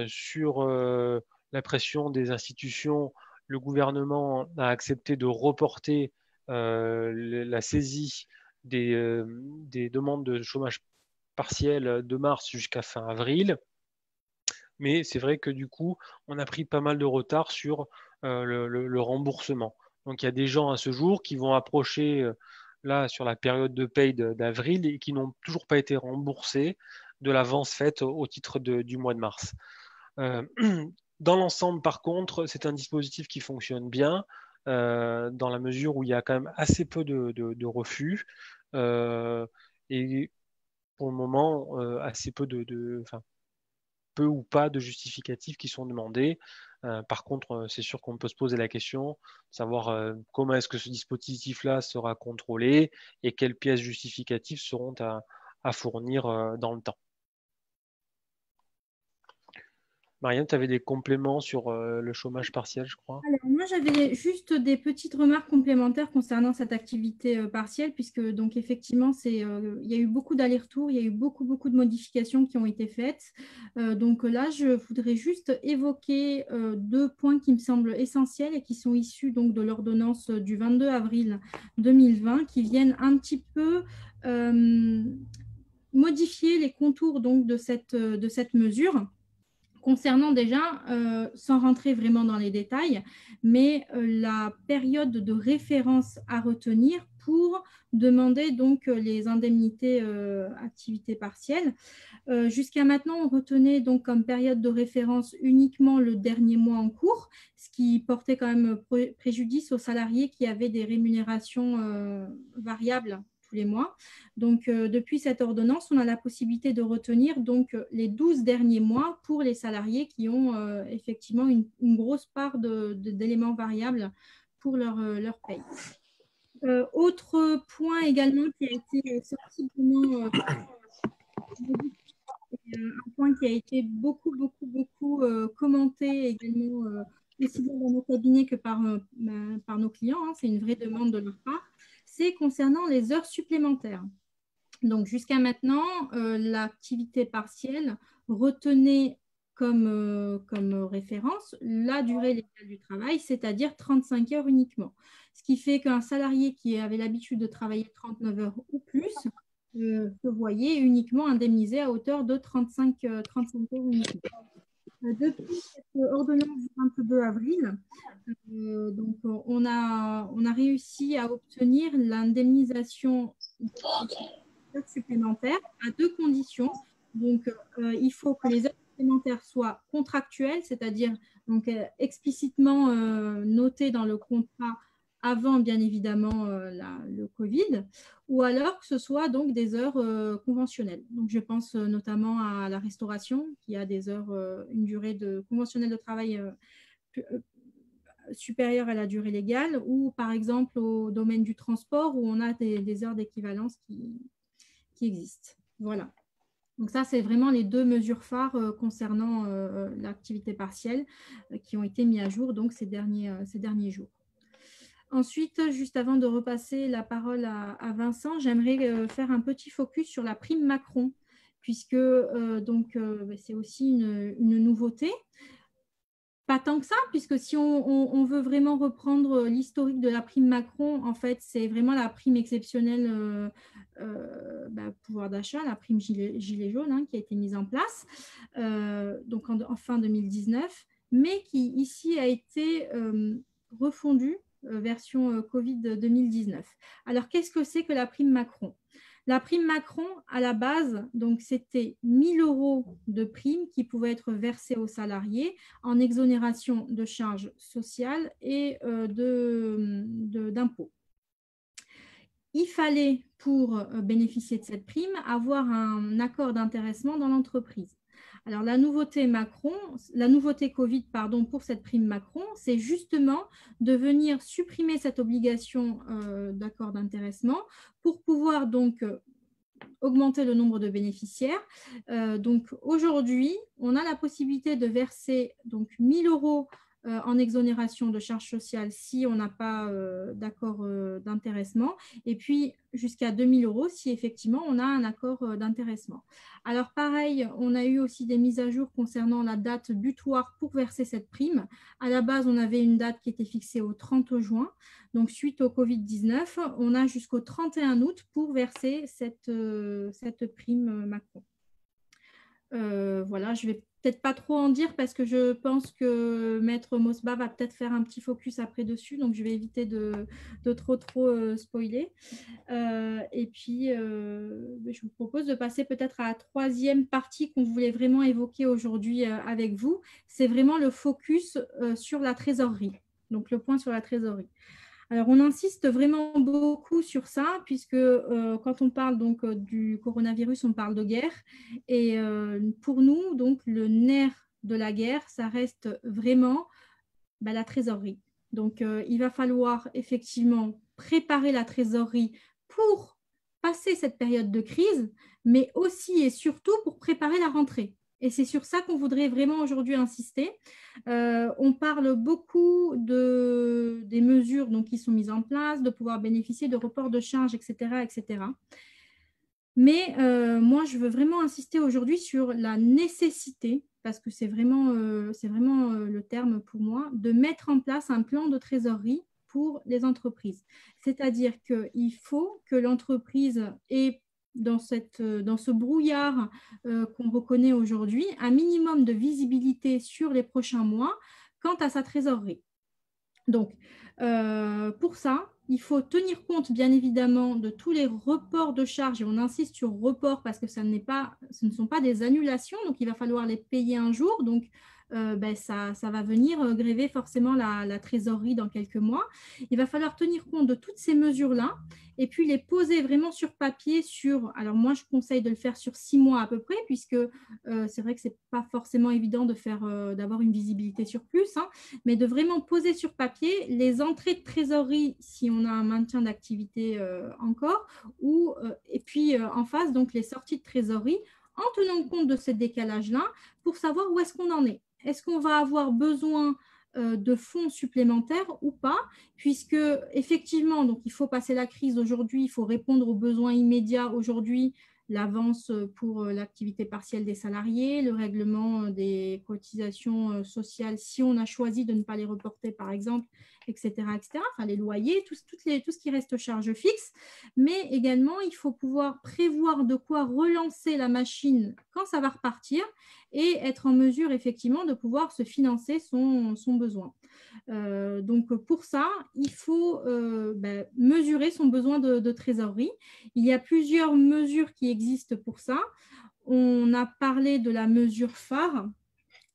Speaker 4: Sur la pression des institutions, le gouvernement a accepté de reporter la saisie des demandes de chômage partiel de mars jusqu'à fin avril. Mais c'est vrai que du coup, on a pris pas mal de retard sur le remboursement. Donc il y a des gens à ce jour qui vont approcher là sur la période de paye d'avril et qui n'ont toujours pas été remboursés de l'avance faite au titre du mois de mars. Dans l'ensemble, par contre, c'est un dispositif qui fonctionne bien dans la mesure où il y a quand même assez peu de refus et pour le moment assez peu peu ou pas de justificatifs qui sont demandés. Par contre, c'est sûr qu'on peut se poser la question de savoir comment est-ce que ce dispositif-là sera contrôlé et quelles pièces justificatives seront à fournir dans le temps. Marianne, tu avais des compléments sur le chômage partiel, je crois.
Speaker 5: Alors, moi, j'avais juste des petites remarques complémentaires concernant cette activité partielle, puisque, donc, effectivement, il y a eu beaucoup d'allers-retours, il y a eu beaucoup de modifications qui ont été faites. Donc là, je voudrais juste évoquer 2 points qui me semblent essentiels et qui sont issus donc, de l'ordonnance du 22 avril 2020, qui viennent un petit peu modifier les contours donc, de cette mesure. Concernant déjà, sans rentrer vraiment dans les détails, mais la période de référence à retenir pour demander donc les indemnités activité partielle. Jusqu'à maintenant, on retenait donc comme période de référence uniquement le dernier mois en cours, ce qui portait quand même préjudice aux salariés qui avaient des rémunérations variables tous les mois. Donc, depuis cette ordonnance, on a la possibilité de retenir donc, les 12 derniers mois pour les salariés qui ont effectivement une grosse part d'éléments variables pour leur paye. Autre point également qui a été sensiblement un point qui a été beaucoup commenté également aussi bien dans nos cabinets que par nos clients, hein, c'est une vraie demande de leur part, c'est concernant les heures supplémentaires. Donc jusqu'à maintenant, l'activité partielle retenait comme référence la durée légale du travail, c'est-à-dire 35 heures uniquement. Ce qui fait qu'un salarié qui avait l'habitude de travailler 39 heures ou plus se voyait uniquement indemnisé à hauteur de 35 heures uniquement. Depuis cette ordonnance du 22 avril, donc on a réussi à obtenir l'indemnisation supplémentaire à 2 conditions. Donc, il faut que les heures supplémentaires soient contractuelles, c'est-à-dire donc, explicitement notées dans le contrat avant, bien évidemment, le Covid, ou alors que ce soit donc des heures conventionnelles. Donc, je pense notamment à la restauration, qui a des heures, une durée conventionnelle de travail supérieure à la durée légale, ou par exemple au domaine du transport, où on a des heures d'équivalence qui existent. Voilà. Donc ça, c'est vraiment les 2 mesures phares concernant l'activité partielle qui ont été mis à jour donc, ces derniers jours. Ensuite, juste avant de repasser la parole à Vincent, j'aimerais faire un petit focus sur la prime Macron, puisque c'est aussi une nouveauté. Pas tant que ça, puisque si on veut vraiment reprendre l'historique de la prime Macron, en fait, c'est vraiment la prime exceptionnelle pouvoir d'achat, la prime gilet jaune, hein, qui a été mise en place donc en fin 2019, mais qui ici a été refondue version Covid 2019. Alors, qu'est-ce que c'est que la prime Macron ? La prime Macron, à la base, donc c'était 1 000 € de prime qui pouvaient être versés aux salariés en exonération de charges sociales et d'impôts. Il fallait, pour bénéficier de cette prime, avoir un accord d'intéressement dans l'entreprise. Alors, la nouveauté Covid pour cette prime Macron, c'est justement de venir supprimer cette obligation d'accord d'intéressement pour pouvoir donc augmenter le nombre de bénéficiaires. Donc, aujourd'hui, on a la possibilité de verser donc 1 000 € en exonération de charges sociales si on n'a pas d'accord d'intéressement, et puis jusqu'à 2 000 € si effectivement on a un accord d'intéressement. Alors pareil, on a eu aussi des mises à jour concernant la date butoir pour verser cette prime. À la base, on avait une date qui était fixée au 30 juin. Donc suite au Covid-19, on a jusqu'au 31 août pour verser cette prime Macron. Voilà, je ne vais peut-être pas trop en dire parce que je pense que Maître Mosba va peut-être faire un petit focus après dessus, donc je vais éviter de trop spoiler. Et puis, je vous propose de passer peut-être à la 3e partie qu'on voulait vraiment évoquer aujourd'hui avec vous. C'est vraiment le focus sur la trésorerie, donc le point sur la trésorerie. Alors, on insiste vraiment beaucoup sur ça, puisque quand on parle donc du coronavirus, on parle de guerre. Et pour nous, donc, le nerf de la guerre, ça reste vraiment la trésorerie. Donc, il va falloir effectivement préparer la trésorerie pour passer cette période de crise, mais aussi et surtout pour préparer la rentrée. Et c'est sur ça qu'on voudrait vraiment aujourd'hui insister. On parle beaucoup des mesures donc, qui sont mises en place, de pouvoir bénéficier de reports de charges, etc. etc. Mais moi, je veux vraiment insister aujourd'hui sur la nécessité, parce que c'est vraiment le terme pour moi, de mettre en place un plan de trésorerie pour les entreprises. C'est-à-dire qu'il faut que l'entreprise ait dans ce brouillard qu'on reconnaît aujourd'hui, un minimum de visibilité sur les prochains mois quant à sa trésorerie. Donc, pour ça, il faut tenir compte, bien évidemment, de tous les reports de charges, et on insiste sur report parce que ce ne sont pas des annulations, donc il va falloir les payer un jour. Donc, ça va venir gréver forcément la trésorerie dans quelques mois. Il va falloir tenir compte de toutes ces mesures-là et puis les poser vraiment sur papier alors moi je conseille de le faire sur 6 mois à peu près, puisque c'est vrai que c'est pas forcément évident d'avoir une visibilité sur plus, hein, mais de vraiment poser sur papier les entrées de trésorerie si on a un maintien d'activité encore, et puis en face donc les sorties de trésorerie, en tenant compte de ce décalage-là pour savoir où est-ce qu'on en est. Est-ce qu'on va avoir besoin de fonds supplémentaires ou pas, puisque effectivement, donc il faut passer la crise aujourd'hui, il faut répondre aux besoins immédiats aujourd'hui, l'avance pour l'activité partielle des salariés, le règlement des cotisations sociales si on a choisi de ne pas les reporter par exemple, etc. Enfin, les loyers, tout ce qui reste charge fixe, mais également il faut pouvoir prévoir de quoi relancer la machine quand ça va repartir et être en mesure effectivement de pouvoir se financer son besoin. Donc pour ça, il faut mesurer son besoin de trésorerie. Il y a plusieurs mesures qui existent pour ça. On a parlé de la mesure phare,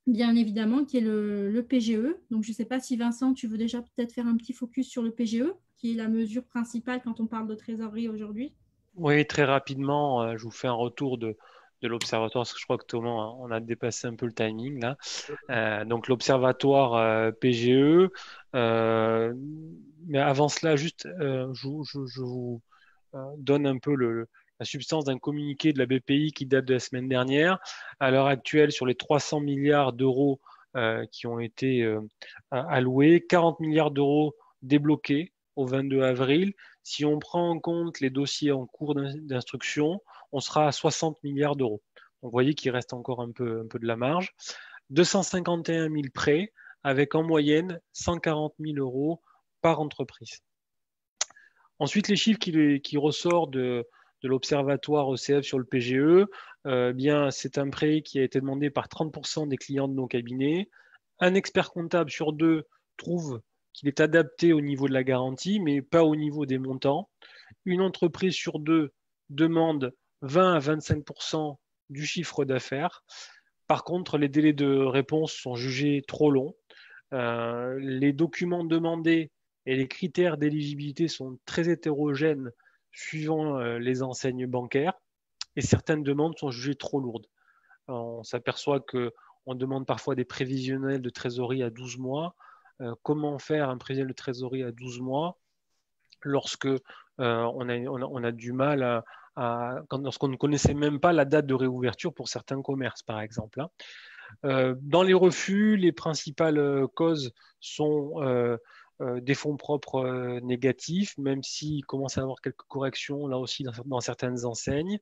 Speaker 5: bien évidemment, qui est le PGE. Donc je ne sais pas si Vincent, tu veux déjà peut-être faire un petit focus sur le PGE, qui est la mesure principale quand on parle de trésorerie aujourd'hui.
Speaker 4: Oui, très rapidement, je vous fais un retour de l'Observatoire, parce que je crois que Thomas, on a dépassé un peu le timing là. Donc l'Observatoire PGE, mais avant cela, juste, je vous donne un peu la substance d'un communiqué de la BPI qui date de la semaine dernière. À l'heure actuelle, sur les 300 milliards d'euros qui ont été alloués, 40 milliards d'euros débloqués au 22 avril. Si on prend en compte les dossiers en cours d'instruction, on sera à 60 milliards d'euros. Donc, vous voyez qu'il reste encore un peu de la marge. 251 000 prêts avec en moyenne 140 000 euros par entreprise. Ensuite, les chiffres qui ressortent de l'Observatoire ECF sur le PGE, bien, c'est un prêt qui a été demandé par 30% des clients de nos cabinets. Un expert comptable sur 2 trouve qu'il est adapté au niveau de la garantie, mais pas au niveau des montants. Une entreprise sur 2 demande 20 à 25% du chiffre d'affaires. Par contre, les délais de réponse sont jugés trop longs. Les documents demandés et les critères d'éligibilité sont très hétérogènes suivant les enseignes bancaires et certaines demandes sont jugées trop lourdes. On s'aperçoit qu'on demande parfois des prévisionnels de trésorerie à 12 mois. Comment faire un prévisionnel de trésorerie à 12 mois lorsque on a du mal lorsqu'on ne connaissait même pas la date de réouverture pour certains commerces, par exemple. Dans les refus, les principales causes sont des fonds propres négatifs, même s'il commence à y avoir quelques corrections là aussi dans certaines enseignes.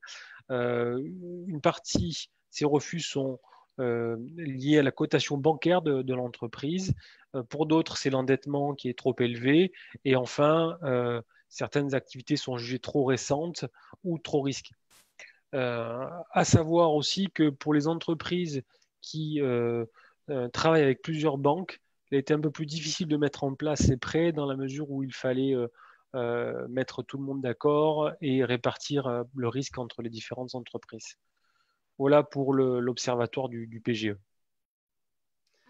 Speaker 4: Une partie, ces refus sont liés à la cotation bancaire de l'entreprise. Pour d'autres, c'est l'endettement qui est trop élevé. Et enfin, certaines activités sont jugées trop récentes ou trop risquées. À savoir aussi que pour les entreprises qui travaillent avec plusieurs banques, il a été un peu plus difficile de mettre en place ces prêts dans la mesure où il fallait mettre tout le monde d'accord et répartir le risque entre les différentes entreprises. Voilà pour l'observatoire du PGE.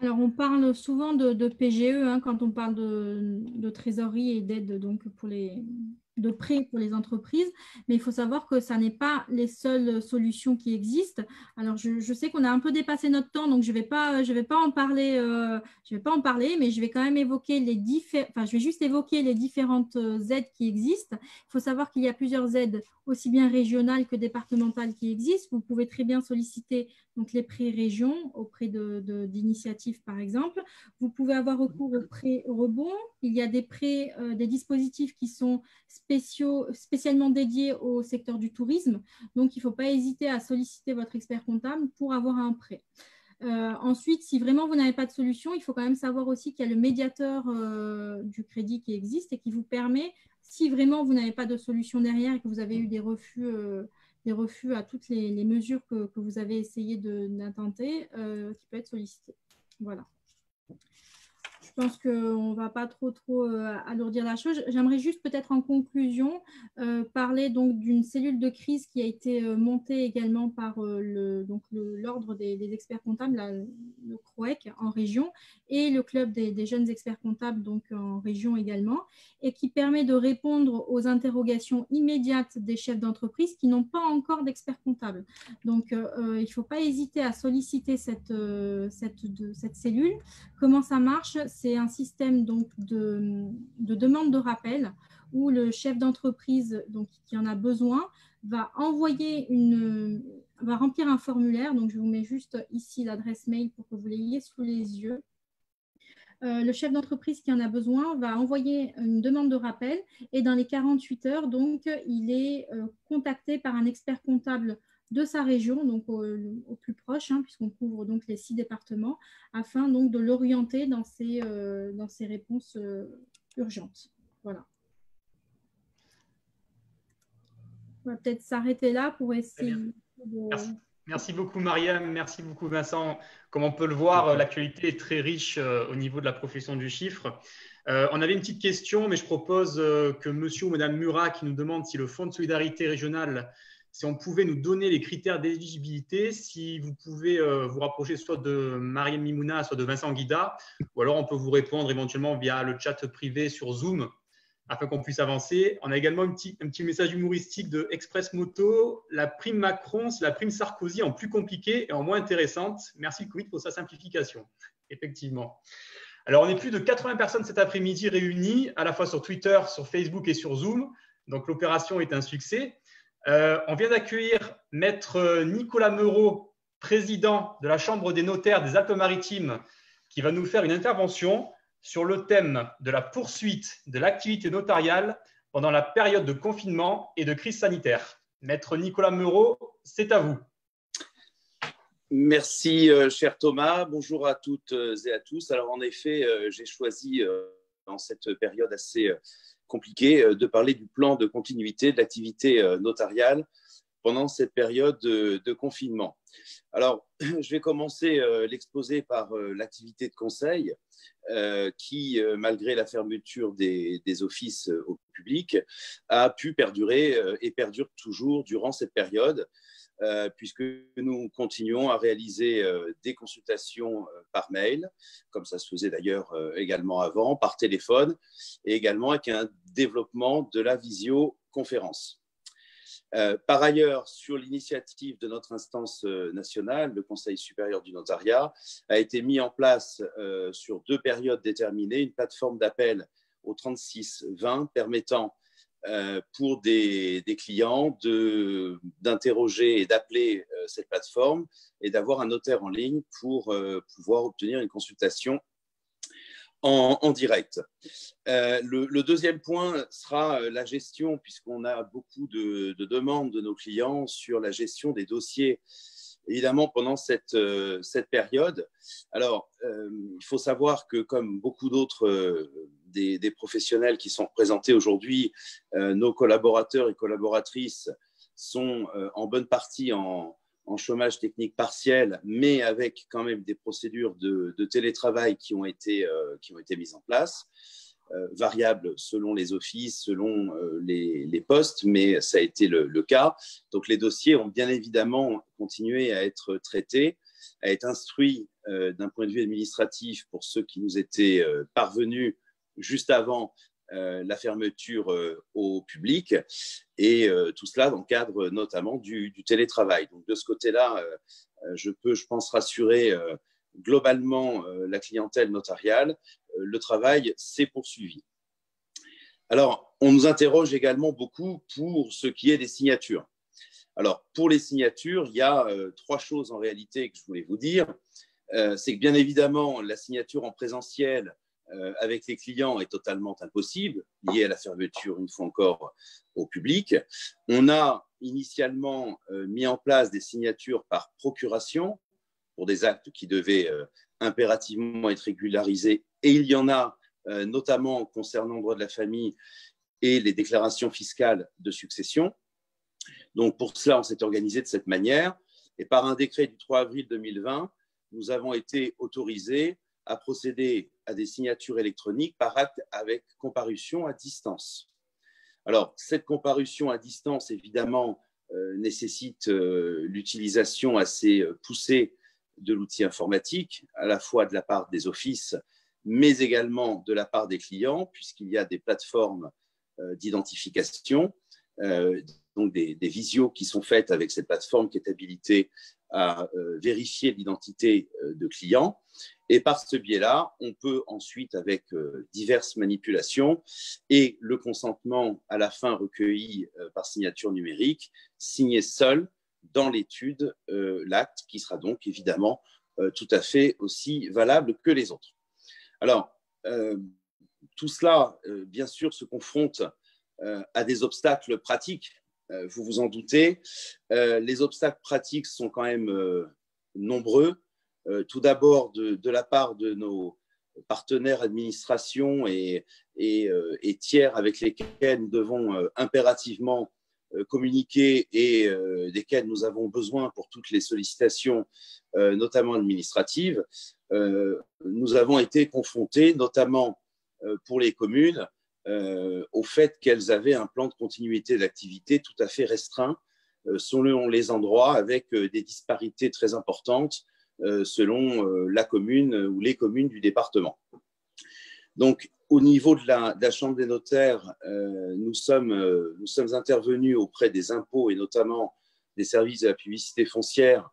Speaker 5: Alors, on parle souvent de PGE hein, quand on parle de trésorerie et d'aide donc de prêts pour les entreprises, mais il faut savoir que ça n'est pas les seules solutions qui existent. Alors, je sais qu'on a un peu dépassé notre temps, donc je vais pas en parler, mais je vais quand même évoquer je vais juste évoquer les différentes aides qui existent. Il faut savoir qu'il y a plusieurs aides, aussi bien régionales que départementales, qui existent. Vous pouvez très bien solliciter donc les prêts régions auprès d'initiatives, par exemple. Vous pouvez avoir recours aux prêts rebond. Il y a des prêts, des dispositifs qui sont spécialement dédiés au secteur du tourisme. Donc, il ne faut pas hésiter à solliciter votre expert comptable pour avoir un prêt. Ensuite, si vraiment vous n'avez pas de solution, il faut quand même savoir aussi qu'il y a le médiateur du crédit qui existe et qui vous permet, si vraiment vous n'avez pas de solution derrière et que vous avez eu des refus à toutes les mesures que vous avez essayé d'intenter, qui peut être sollicité. Voilà. je pense qu'on ne va pas trop alourdir la chose. J'aimerais juste peut-être en conclusion parler donc d'une cellule de crise qui a été montée également par l'ordre des experts comptables, le CROEC en région, et le club des jeunes experts comptables donc en région également, et qui permet de répondre aux interrogations immédiates des chefs d'entreprise qui n'ont pas encore d'experts comptables. Donc, il ne faut pas hésiter à solliciter cette cellule. Comment ça marche? C'est un système donc, de demande de rappel où le chef d'entreprise qui en a besoin va remplir un formulaire. Donc, je vous mets juste ici l'adresse mail pour que vous l'ayez sous les yeux. Le chef d'entreprise qui en a besoin va envoyer une demande de rappel et dans les 48 heures, donc, il est contacté par un expert comptable de sa région, donc au plus proche, puisqu'on couvre donc les 6 départements, afin donc de l'orienter dans ses réponses urgentes. Voilà. On va peut-être s'arrêter là pour essayer de...
Speaker 1: Merci beaucoup Mariam, merci beaucoup Vincent. Comme on peut le voir, l'actualité est très riche au niveau de la profession du chiffre. On avait une petite question, mais je propose que monsieur ou madame Murat qui nous demande si le Fonds de solidarité régionale, si on pouvait nous donner les critères d'éligibilité, si vous pouvez vous rapprocher soit de Mariam Mimouna, soit de Vincent Guida, ou alors on peut vous répondre éventuellement via le chat privé sur Zoom, afin qu'on puisse avancer. On a également un petit message humoristique de Express Moto. La prime Macron, c'est la prime Sarkozy en plus compliquée et en moins intéressante. Merci le Covid pour sa simplification. Effectivement. Alors, on est plus de 80 personnes cet après-midi réunies, à la fois sur Twitter, sur Facebook et sur Zoom. Donc, l'opération est un succès. On vient d'accueillir Maître Nicolas Meureau, président de la Chambre des notaires des Alpes-Maritimes, qui va nous faire une intervention sur le thème de la poursuite de l'activité notariale pendant la période de confinement et de crise sanitaire. Maître Nicolas Meureau, c'est à vous.
Speaker 6: Merci, cher Thomas. Bonjour à toutes et à tous. Alors, en effet, j'ai choisi, dans cette période assez compliquée, de parler du plan de continuité de l'activité notariale pendant cette période de confinement. Alors, je vais commencer l'exposé par l'activité de conseil qui, malgré la fermeture des offices au public, a pu perdurer et perdure toujours durant cette période, puisque nous continuons à réaliser des consultations par mail, comme ça se faisait d'ailleurs également avant, par téléphone, et également avec un développement de la visioconférence. Par ailleurs, sur l'initiative de notre instance nationale, le Conseil supérieur du notariat, a été mis en place sur 2 périodes déterminées une plateforme d'appel au 3620 permettant pour des clients d'interroger et d'appeler cette plateforme et d'avoir un notaire en ligne pour pouvoir obtenir une consultation en direct. Le deuxième point sera la gestion, puisqu'on a beaucoup de demandes de nos clients sur la gestion des dossiers, évidemment, pendant cette période. Alors, il faut savoir que, comme beaucoup d'autres des professionnels qui sont représentés aujourd'hui, nos collaborateurs et collaboratrices sont en bonne partie en chômage technique partiel, mais avec quand même des procédures de télétravail qui ont été mises en place, variables selon les offices, selon les postes, mais ça a été le cas. Donc les dossiers ont bien évidemment continué à être traités, à être instruits d'un point de vue administratif pour ceux qui nous étaient parvenus juste avant la fermeture au public, et tout cela dans le cadre notamment du télétravail. Donc de ce côté-là, je pense, rassurer globalement la clientèle notariale. Le travail s'est poursuivi. Alors, on nous interroge également beaucoup pour ce qui est des signatures. Alors, pour les signatures, il y a 3 choses en réalité que je voulais vous dire. C'est que bien évidemment, la signature en présentiel avec les clients est totalement impossible, liée à la fermeture, une fois encore, au public. On a initialement mis en place des signatures par procuration pour des actes qui devaient impérativement être régularisés, et il y en a notamment concernant le droit de la famille et les déclarations fiscales de succession. Donc pour cela, on s'est organisé de cette manière, et par un décret du 3 avril 2020, nous avons été autorisés à procéder à des signatures électroniques par acte avec comparution à distance. Alors, cette comparution à distance, évidemment, nécessite l'utilisation assez poussée de l'outil informatique, à la fois de la part des offices, mais également de la part des clients, puisqu'il y a des plateformes d'identification, donc des visios qui sont faites avec cette plateforme qui est habilitée à vérifier l'identité de clients. Et par ce biais-là, on peut ensuite, avec diverses manipulations et le consentement à la fin recueilli par signature numérique, signer seul dans l'étude l'acte qui sera donc évidemment tout à fait aussi valable que les autres. Alors, tout cela, bien sûr, se confronte à des obstacles pratiques. Vous vous en doutez. Les obstacles pratiques sont quand même nombreux. Tout d'abord, de la part de nos partenaires administrations et tiers avec lesquels nous devons impérativement communiquer et desquels nous avons besoin pour toutes les sollicitations, notamment administratives. Nous avons été confrontés, notamment pour les communes, au fait qu'elles avaient un plan de continuité d'activité tout à fait restreint selon les endroits, avec des disparités très importantes selon la commune ou les communes du département. Donc, au niveau de la Chambre des notaires, nous sommes intervenus auprès des impôts et notamment des services de la publicité foncière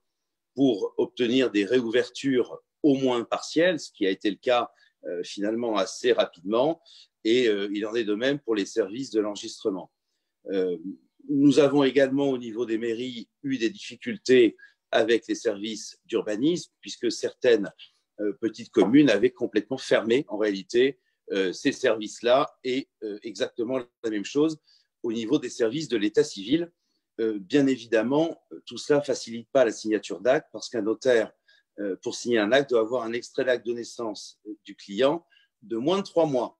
Speaker 6: pour obtenir des réouvertures au moins partielles, ce qui a été le cas finalement assez rapidement, et il en est de même pour les services de l'enregistrement. Nous avons également au niveau des mairies eu des difficultés avec les services d'urbanisme, puisque certaines petites communes avaient complètement fermé en réalité ces services-là, et exactement la même chose au niveau des services de l'état civil. Bien évidemment, tout cela ne facilite pas la signature d'acte, parce qu'un notaire, pour signer un acte, doit avoir un extrait d'acte de naissance du client de moins de 3 mois.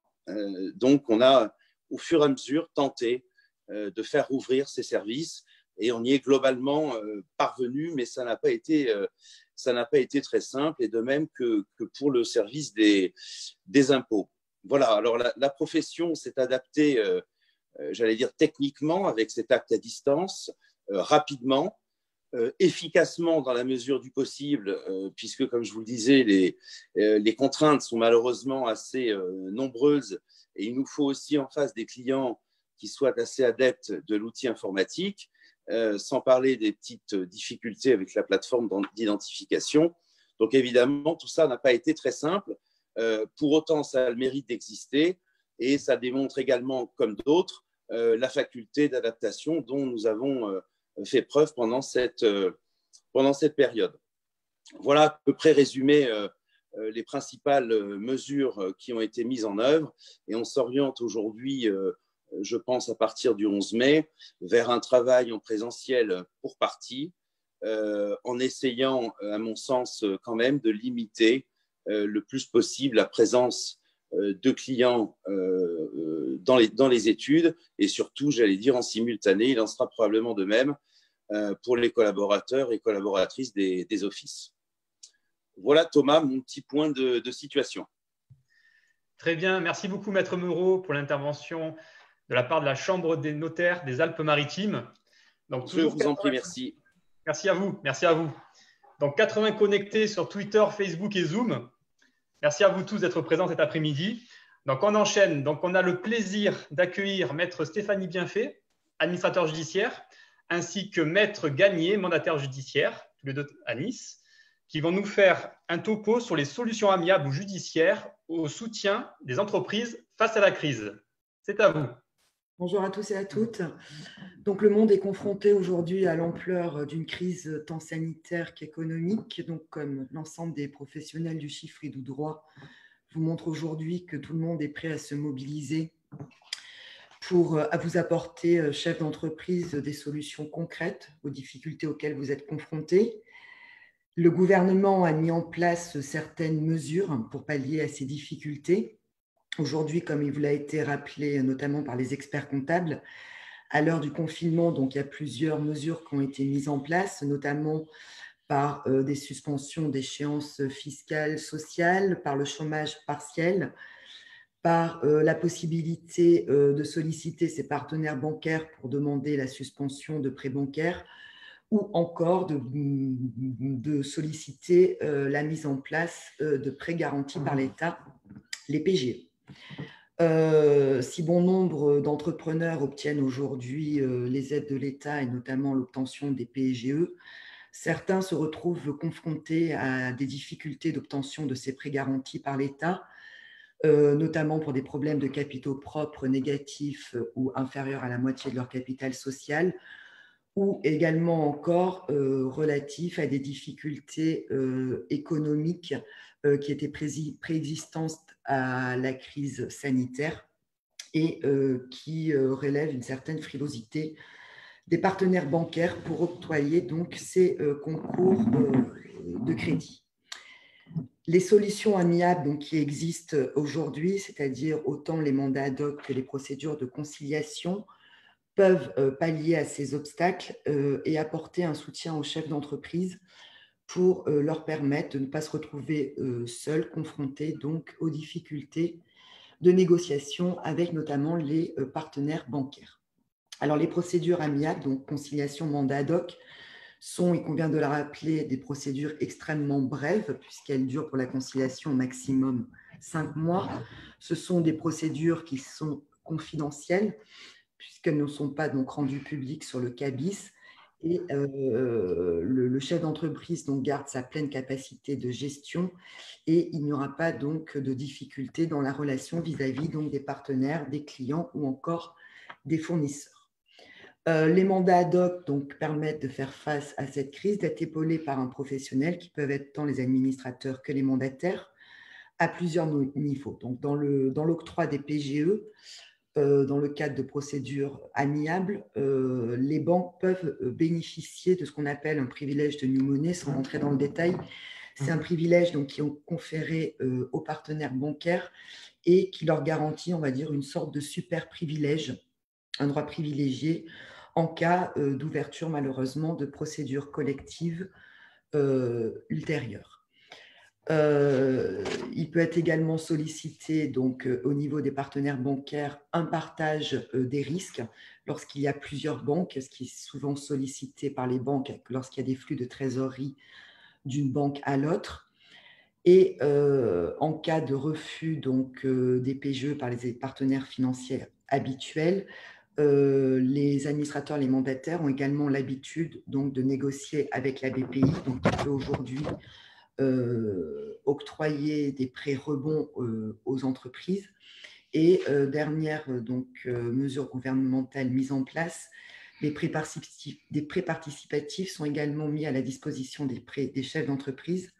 Speaker 6: Donc, on a au fur et à mesure tenté de faire ouvrir ces services, et on y est globalement parvenu, mais ça n'a pas été très simple, et de même que pour le service des impôts. Voilà, alors la profession s'est adaptée, j'allais dire techniquement, avec cet acte à distance, rapidement, efficacement dans la mesure du possible, puisque, comme je vous le disais, les contraintes sont malheureusement assez nombreuses, et il nous faut aussi en face des clients qui soient assez adeptes de l'outil informatique, sans parler des petites difficultés avec la plateforme d'identification. Donc évidemment, tout ça n'a pas été très simple. Pour autant, ça a le mérite d'exister, et ça démontre également, comme d'autres, la faculté d'adaptation dont nous avons fait preuve pendant cette période. Voilà à peu près résumé les principales mesures qui ont été mises en œuvre, et on s'oriente aujourd'hui, je pense à partir du 11 mai, vers un travail en présentiel pour partie, en essayant, à mon sens, quand même de limiter le plus possible la présence de clients dans les études, et surtout, j'allais dire, en simultané. Il en sera probablement de même pour les collaborateurs et collaboratrices des offices. Voilà, Thomas, mon petit point de situation.
Speaker 1: Très bien, merci beaucoup, Maître Meurot, pour l'intervention de la part de la Chambre des notaires des Alpes-Maritimes. Donc,
Speaker 6: je vous en prie, merci.
Speaker 1: Merci à vous, merci à vous. Donc, 80 connectés sur Twitter, Facebook et Zoom. Merci à vous tous d'être présents cet après-midi. Donc, on enchaîne. Donc, on a le plaisir d'accueillir Maître Stéphanie Bienfait, administrateur judiciaire, ainsi que Maître Gagné, mandataire judiciaire, tous les deux à Nice, qui vont nous faire un topo sur les solutions amiables ou judiciaires au soutien des entreprises face à la crise. C'est à vous.
Speaker 7: Bonjour à tous et à toutes. Donc, le monde est confronté aujourd'hui à l'ampleur d'une crise tant sanitaire qu'économique. Donc, comme l'ensemble des professionnels du chiffre et du droit vous montre aujourd'hui que tout le monde est prêt à se mobiliser pour vous apporter, chef d'entreprise, des solutions concrètes aux difficultés auxquelles vous êtes confrontés. Le gouvernement a mis en place certaines mesures pour pallier à ces difficultés. Aujourd'hui, comme il vous l'a été rappelé notamment par les experts comptables, à l'heure du confinement, donc, il y a plusieurs mesures qui ont été mises en place, notamment par des suspensions d'échéances fiscales, sociales, par le chômage partiel, par la possibilité de solliciter ses partenaires bancaires pour demander la suspension de prêts bancaires, ou encore de solliciter la mise en place de prêts garantis par l'État, les PGE. Si bon nombre d'entrepreneurs obtiennent aujourd'hui les aides de l'État et notamment l'obtention des PGE, certains se retrouvent confrontés à des difficultés d'obtention de ces prêts garantis par l'État, notamment pour des problèmes de capitaux propres négatifs ou inférieurs à la moitié de leur capital social, ou également encore relatifs à des difficultés économiques qui étaient préexistantes à la crise sanitaire et qui relèvent une certaine frilosité des partenaires bancaires pour octroyer donc ces concours de crédit. Les solutions amiables donc, qui existent aujourd'hui, c'est-à-dire autant les mandats ad hoc que les procédures de conciliation, peuvent pallier à ces obstacles et apporter un soutien aux chefs d'entreprise pour leur permettre de ne pas se retrouver seuls, confrontés donc aux difficultés de négociation avec notamment les partenaires bancaires. Alors les procédures amiables, donc conciliation, mandat ad hoc, sont, il convient de le rappeler, des procédures extrêmement brèves puisqu'elles durent pour la conciliation au maximum 5 mois. Ce sont des procédures qui sont confidentielles puisqu'elles ne sont pas donc rendues publiques sur le CABIS, et le chef d'entreprise donc garde sa pleine capacité de gestion et il n'y aura pas donc de difficulté dans la relation vis-à-vis donc des partenaires, des clients ou encore des fournisseurs. Les mandats ad hoc donc permettent de faire face à cette crise, d'être épaulés par un professionnel qui peuvent être tant les administrateurs que les mandataires à plusieurs niveaux. Donc dans l'octroi des PGE, dans le cadre de procédures amiables, les banques peuvent bénéficier de ce qu'on appelle un privilège de new money, sans rentrer dans le détail. C'est un privilège donc, qui est conféré aux partenaires bancaires et qui leur garantit, on va dire, une sorte de super privilège, un droit privilégié en cas d'ouverture, malheureusement, de procédures collectives ultérieures. Il peut être également sollicité donc, au niveau des partenaires bancaires un partage des risques lorsqu'il y a plusieurs banques, ce qui est souvent sollicité par les banques lorsqu'il y a des flux de trésorerie d'une banque à l'autre. Et en cas de refus donc, des PGE par les partenaires financiers habituels, les administrateurs, les mandataires ont également l'habitude donc, de négocier avec la BPI, donc qui peut aujourd'hui octroyer des prêts rebonds aux entreprises. Et dernière mesure gouvernementale mise en place, des prêts participatifs sont également mis à la disposition des chefs d'entreprise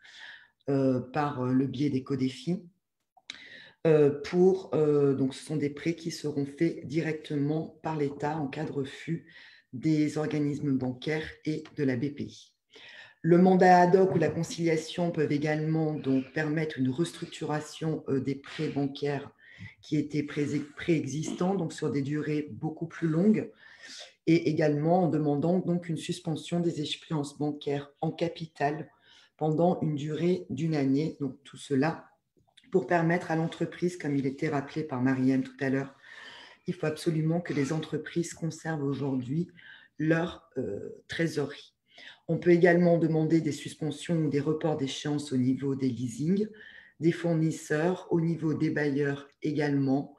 Speaker 7: par le biais des codéfis. Donc ce sont des prêts qui seront faits directement par l'État en cas de refus des organismes bancaires et de la BPI. Le mandat ad hoc ou la conciliation peuvent également donc, permettre une restructuration des prêts bancaires qui étaient préexistants, donc sur des durées beaucoup plus longues, et également en demandant donc, une suspension des échéances bancaires en capital pendant une durée d'1 année. Donc tout cela pour permettre à l'entreprise, comme il était rappelé par Marie-Ève tout à l'heure, il faut absolument que les entreprises conservent aujourd'hui leur trésorerie. On peut également demander des suspensions ou des reports d'échéance au niveau des leasings, des fournisseurs, au niveau des bailleurs également,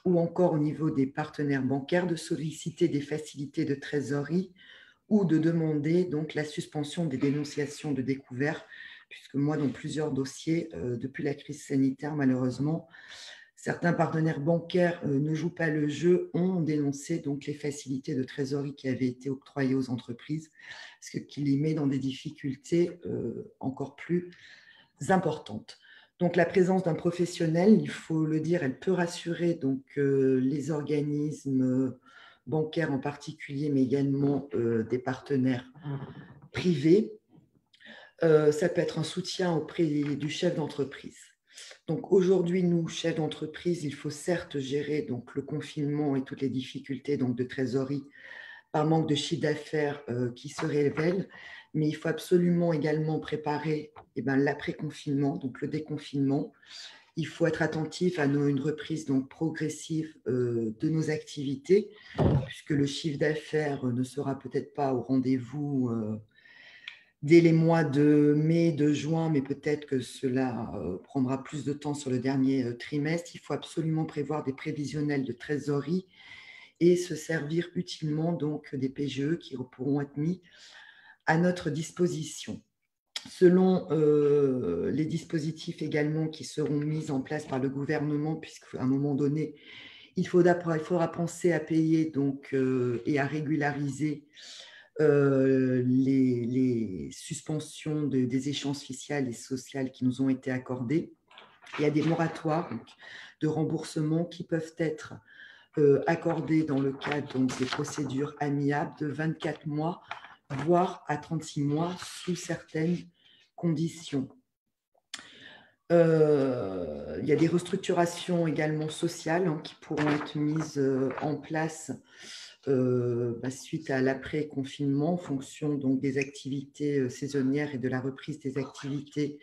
Speaker 7: ou encore au niveau des partenaires bancaires, de solliciter des facilités de trésorerie ou de demander donc la suspension des dénonciations de découvert, puisque moi, dans plusieurs dossiers, depuis la crise sanitaire, malheureusement, certains partenaires bancaires ne jouent pas le jeu, ont dénoncé donc les facilités de trésorerie qui avaient été octroyées aux entreprises, ce qui les met dans des difficultés encore plus importantes. Donc la présence d'un professionnel, il faut le dire, elle peut rassurer donc, les organismes bancaires en particulier, mais également des partenaires privés. Ça peut être un soutien auprès du chef d'entreprise. Donc aujourd'hui, nous, chefs d'entreprise, il faut certes gérer donc, le confinement et toutes les difficultés donc, de trésorerie par manque de chiffre d'affaires qui se révèlent. Mais il faut absolument également préparer l'après-confinement, donc le déconfinement. Il faut être attentif à une reprise donc progressive de nos activités, puisque le chiffre d'affaires ne sera peut-être pas au rendez-vous dès les mois de mai, de juin, mais peut-être que cela prendra plus de temps sur le dernier trimestre. Il faut absolument prévoir des prévisionnels de trésorerie et se servir utilement donc des PGE qui pourront être mis à notre disposition. Selon les dispositifs également qui seront mis en place par le gouvernement, puisqu'à un moment donné, il faudra penser à payer donc, et à régulariser les suspensions des échéances fiscales et sociales qui nous ont été accordées. Il y a des moratoires donc, de remboursement qui peuvent être accordés dans le cadre donc, des procédures amiables de 24 mois, voire à 36 mois sous certaines conditions. Il y a des restructurations également sociales qui pourront être mises en place suite à l'après-confinement en fonction donc, des activités saisonnières et de la reprise des activités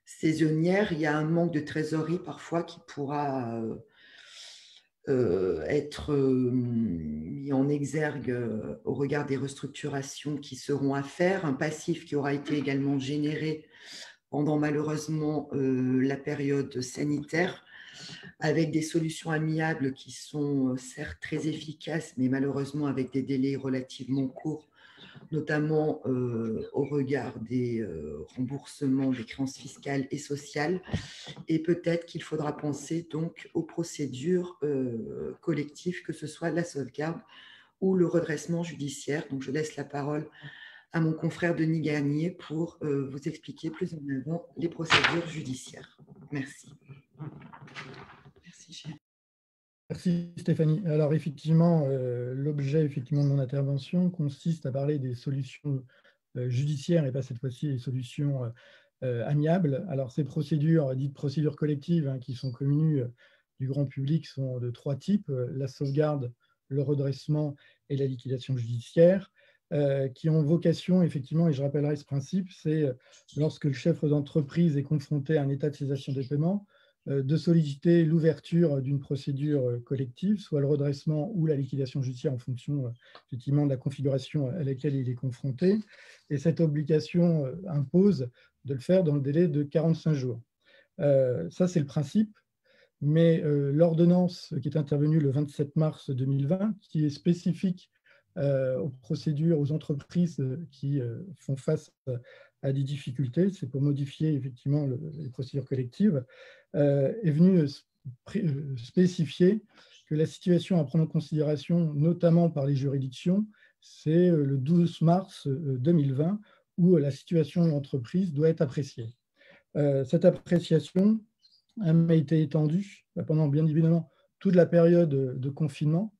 Speaker 7: saisonnières. Il y a un manque de trésorerie parfois qui pourra être mis en exergue au regard des restructurations qui seront à faire, un passif qui aura été également généré pendant malheureusement la période sanitaire, avec des solutions amiables qui sont certes très efficaces, mais malheureusement avec des délais relativement courts, notamment au regard des remboursements des créances fiscales et sociales. Et peut-être qu'il faudra penser donc aux procédures collectives, que ce soit la sauvegarde ou le redressement judiciaire. Donc, je laisse la parole à mon confrère Denis Garnier pour vous expliquer plus en avant les procédures judiciaires. Merci.
Speaker 8: Merci Stéphanie. Alors effectivement, l'objet de mon intervention consiste à parler des solutions judiciaires et pas cette fois-ci des solutions amiables. Alors ces procédures, dites procédures collectives, qui sont connues du grand public, sont de 3 types, la sauvegarde, le redressement et la liquidation judiciaire, qui ont vocation, effectivement, et je rappellerai ce principe, c'est lorsque le chef d'entreprise est confronté à un état de cessation des paiements, de solliciter l'ouverture d'une procédure collective, soit le redressement ou la liquidation judiciaire en fonction effectivement de la configuration à laquelle il est confronté. Et cette obligation impose de le faire dans le délai de 45 jours. Ça, c'est le principe. Mais l'ordonnance qui est intervenue le 27 mars 2020, qui est spécifique aux procédures, aux entreprises qui font face à des difficultés, c'est pour modifier effectivement les procédures collectives, est venue spécifier que la situation à prendre en considération, notamment par les juridictions, c'est le 12 mars 2020, où la situation de l'entreprise doit être appréciée. Cette appréciation a été étendue pendant bien évidemment toute la période de confinement,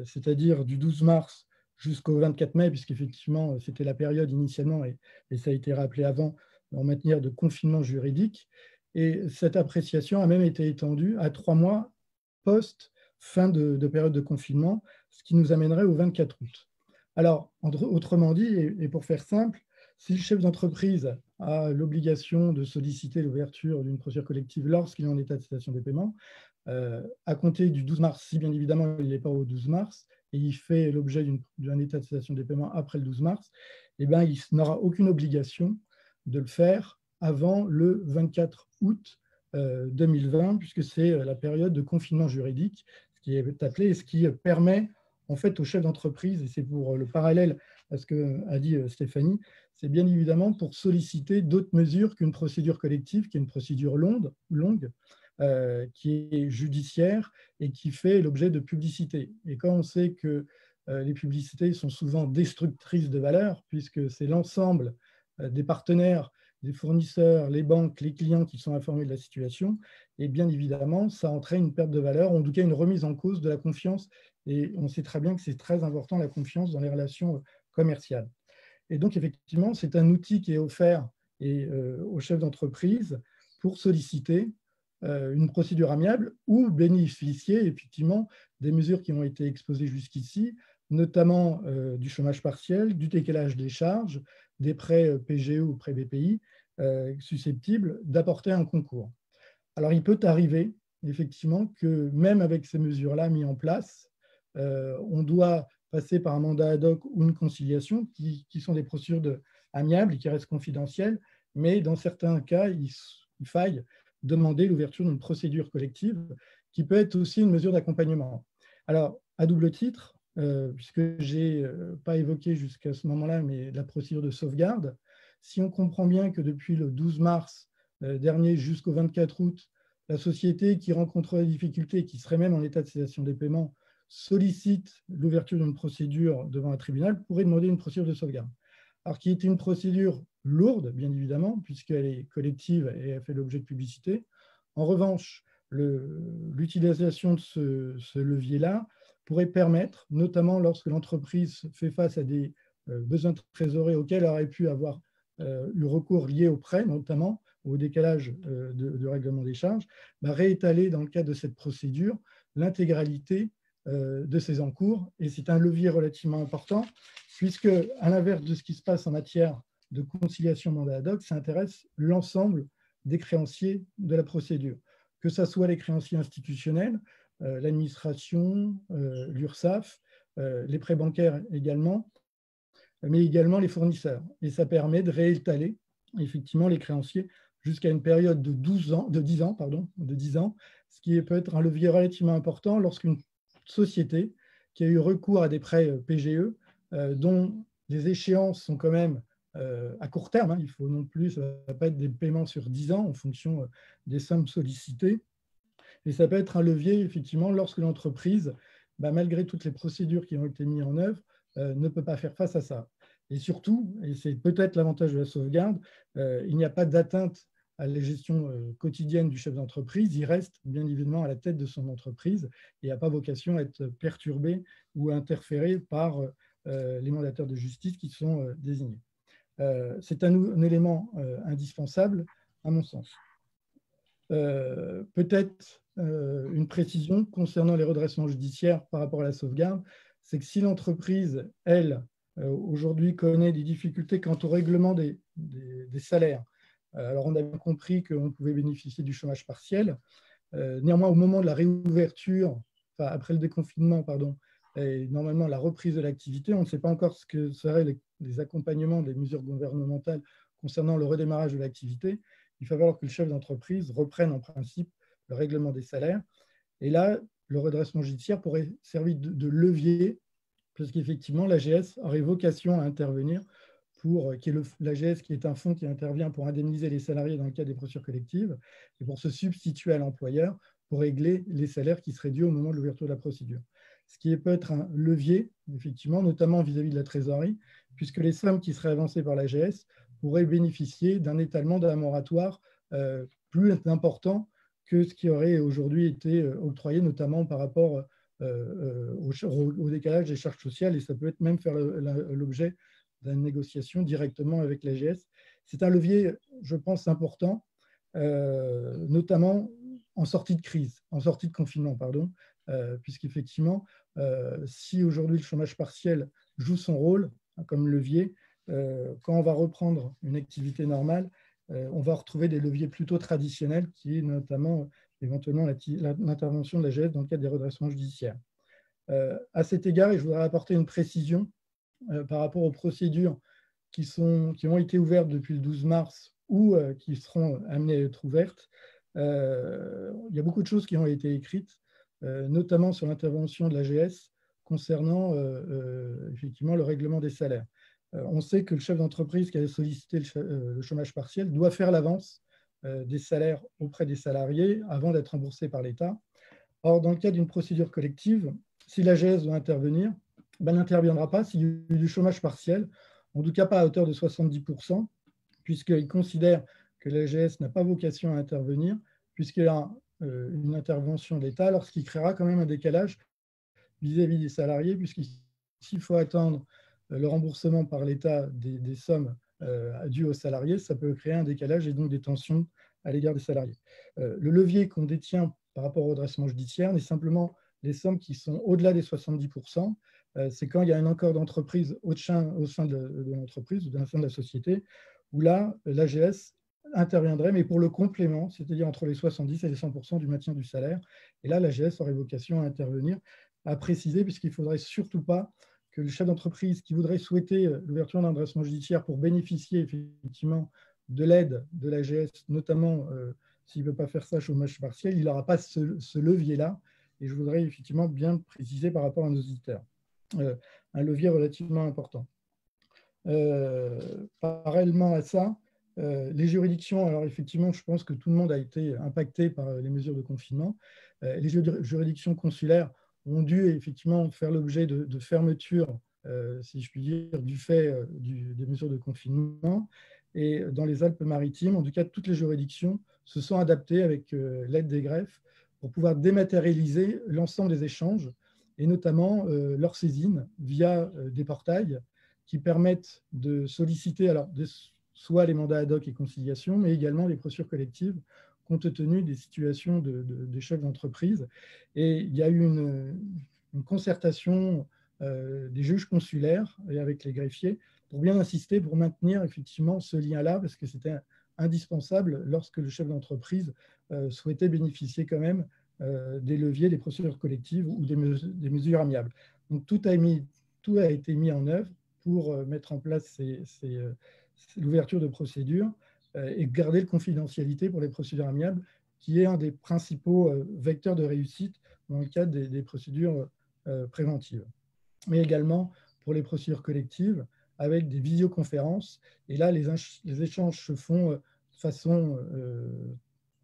Speaker 8: c'est-à-dire du 12 mars jusqu'au 24 mai, puisqu'effectivement, c'était la période initialement, et ça a été rappelé avant, en matière de confinement juridique. Et cette appréciation a même été étendue à 3 mois post-fin de période de confinement, ce qui nous amènerait au 24 août. Alors, autrement dit, et pour faire simple, si le chef d'entreprise a l'obligation de solliciter l'ouverture d'une procédure collective lorsqu'il est en état de cessation des paiements, à compter du 12 mars, si bien évidemment il n'est pas au 12 mars, et il fait l'objet d'un état de cessation des paiements après le 12 mars, eh bien, il n'aura aucune obligation de le faire avant le 24 août 2020, puisque c'est la période de confinement juridique, ce qui est appelé et ce qui permet en fait au chef d'entreprise, et c'est pour le parallèle à ce qu'a dit Stéphanie, c'est bien évidemment pour solliciter d'autres mesures qu'une procédure collective, qui est une procédure longue, qui est judiciaire et qui fait l'objet de publicité. Et quand on sait que les publicités sont souvent destructrices de valeur, puisque c'est l'ensemble des partenaires, des fournisseurs, les banques, les clients qui sont informés de la situation, et bien évidemment, ça entraîne une perte de valeur, en tout cas une remise en cause de la confiance. Et on sait très bien que c'est très important, la confiance dans les relations commerciales. Et donc, effectivement, c'est un outil qui est offert aux chefs d'entreprise pour solliciter une procédure amiable ou bénéficier effectivement des mesures qui ont été exposées jusqu'ici, notamment du chômage partiel, du décalage des charges, des prêts PGE ou prêts BPI susceptibles d'apporter un concours. Alors, il peut arriver, effectivement, que même avec ces mesures-là mises en place, on doit passer par un mandat ad hoc ou une conciliation qui sont des procédures amiables et qui restent confidentielles, mais dans certains cas, il faille demander l'ouverture d'une procédure collective qui peut être aussi une mesure d'accompagnement. Alors, à double titre, puisque je n'ai pas évoqué jusqu'à ce moment-là, mais la procédure de sauvegarde, si on comprend bien que depuis le 12 mars dernier jusqu'au 24 août, la société qui rencontre des difficultés, qui serait même en état de cessation des paiements, sollicite l'ouverture d'une procédure devant un tribunal, pourrait demander une procédure de sauvegarde. Alors, qui est une procédure lourde, bien évidemment, puisqu'elle est collective et elle fait l'objet de publicité. En revanche, l'utilisation de ce levier-là pourrait permettre, notamment lorsque l'entreprise fait face à des besoins de trésorerie auxquels elle aurait pu avoir eu recours lié au prêt, notamment au décalage de règlement des charges, réétaler dans le cadre de cette procédure l'intégralité de ses encours. Et c'est un levier relativement important, puisque, à l'inverse de ce qui se passe en matière de conciliation mandat ad hoc, ça intéresse l'ensemble des créanciers de la procédure, que ce soit les créanciers institutionnels, l'administration, l'URSSAF, les prêts bancaires également, mais également les fournisseurs. Et ça permet de réétaler effectivement les créanciers jusqu'à une période de 10 ans, ce qui peut être un levier relativement important lorsqu'une société qui a eu recours à des prêts PGE, dont les échéances sont quand même à court terme, il faut non plus, ça ne va pas être des paiements sur 10 ans en fonction des sommes sollicitées. Et ça peut être un levier, effectivement, lorsque l'entreprise, malgré toutes les procédures qui ont été mises en œuvre, ne peut pas faire face à ça. Et surtout, et c'est peut-être l'avantage de la sauvegarde, il n'y a pas d'atteinte à la gestion quotidienne du chef d'entreprise. Il reste bien évidemment à la tête de son entreprise et n'a pas vocation à être perturbé ou interféré par les mandataires de justice qui sont désignés. C'est un élément indispensable, à mon sens. Peut-être une précision concernant les redressements judiciaires par rapport à la sauvegarde, c'est que si l'entreprise, elle, aujourd'hui connaît des difficultés quant au règlement des salaires, alors on a bien compris qu'on pouvait bénéficier du chômage partiel. Néanmoins, au moment de la réouverture, enfin, après le déconfinement, pardon, et normalement la reprise de l'activité, on ne sait pas encore ce que seraient les accompagnements des mesures gouvernementales concernant le redémarrage de l'activité. Il va falloir que le chef d'entreprise reprenne en principe le règlement des salaires. Et là, le redressement judiciaire pourrait servir de levier, parce qu'effectivement, l'AGS aurait vocation à intervenir l'AGS qui est un fonds qui intervient pour indemniser les salariés dans le cadre des procédures collectives et pour se substituer à l'employeur pour régler les salaires qui seraient dus au moment de l'ouverture de la procédure. Ce qui peut être un levier, effectivement, notamment vis-à-vis de la trésorerie, puisque les sommes qui seraient avancées par l'AGS pourraient bénéficier d'un étalement de la moratoire plus important que ce qui aurait aujourd'hui été octroyé, notamment par rapport au décalage des charges sociales, et ça peut être même faire l'objet d'une négociation directement avec l'AGS. C'est un levier, je pense, important, notamment en sortie de crise, en sortie de confinement, pardon, puisqu'effectivement, si aujourd'hui le chômage partiel joue son rôle comme levier, quand on va reprendre une activité normale, on va retrouver des leviers plutôt traditionnels, qui est notamment éventuellement l'intervention de l'AGS dans le cadre des redressements judiciaires. À cet égard, et je voudrais apporter une précision par rapport aux procédures qui ont été ouvertes depuis le 12 mars ou qui seront amenées à être ouvertes. Il y a beaucoup de choses qui ont été écrites, notamment sur l'intervention de l'AGS concernant effectivement le règlement des salaires. On sait que le chef d'entreprise qui a sollicité le chômage partiel doit faire l'avance des salaires auprès des salariés avant d'être remboursé par l'État. Or, dans le cas d'une procédure collective, si l'AGS doit intervenir, elle n'interviendra pas s'il y a eu du chômage partiel, en tout cas pas à hauteur de 70%, puisqu'il considère que l'AGS n'a pas vocation à intervenir, puisqu'il y a une intervention de l'État, lorsqu'il créera quand même un décalage vis-à-vis des salariés, puisqu'il faut attendre le remboursement par l'État des sommes dues aux salariés, ça peut créer un décalage et donc des tensions à l'égard des salariés. Le levier qu'on détient par rapport au redressement judiciaire n'est simplement les sommes qui sont au-delà des 70%, c'est quand il y a un accord d'entreprise au sein de l'entreprise ou au sein de la société, où là, l'AGS interviendrait, mais pour le complément, c'est-à-dire entre les 70 et les 100% du maintien du salaire. Et là, l'AGS aurait vocation à intervenir, à préciser, puisqu'il ne faudrait surtout pas que le chef d'entreprise qui voudrait souhaiter l'ouverture d'un redressement judiciaire pour bénéficier effectivement de l'aide de l'AGS, notamment s'il ne veut pas faire ça chômage partiel, il n'aura pas ce levier-là. Et je voudrais effectivement bien préciser par rapport à nos auditeurs. Un levier relativement important. Parallèlement à ça, les juridictions, alors effectivement, je pense que tout le monde a été impacté par les mesures de confinement. Les juridictions consulaires ont dû effectivement faire l'objet de fermetures, si je puis dire, du fait des mesures de confinement. Et dans les Alpes-Maritimes, en tout cas, toutes les juridictions se sont adaptées avec l'aide des greffes pour pouvoir dématérialiser l'ensemble des échanges et notamment leur saisine via des portails qui permettent de solliciter alors, soit les mandats ad hoc et conciliation, mais également les procédures collectives compte tenu des situations des chefs d'entreprise. Et il y a eu une concertation des juges consulaires et avec les greffiers pour bien insister, pour maintenir effectivement ce lien-là, parce que c'était indispensable lorsque le chef d'entreprise souhaitait bénéficier quand même des leviers, des procédures collectives ou des mesures amiables. Donc tout a été mis en œuvre pour mettre en place l'ouverture de procédures et garder la confidentialité pour les procédures amiables, qui est un des principaux vecteurs de réussite dans le cadre des procédures préventives. Mais également pour les procédures collectives, avec des visioconférences. Et là, les échanges se font de façon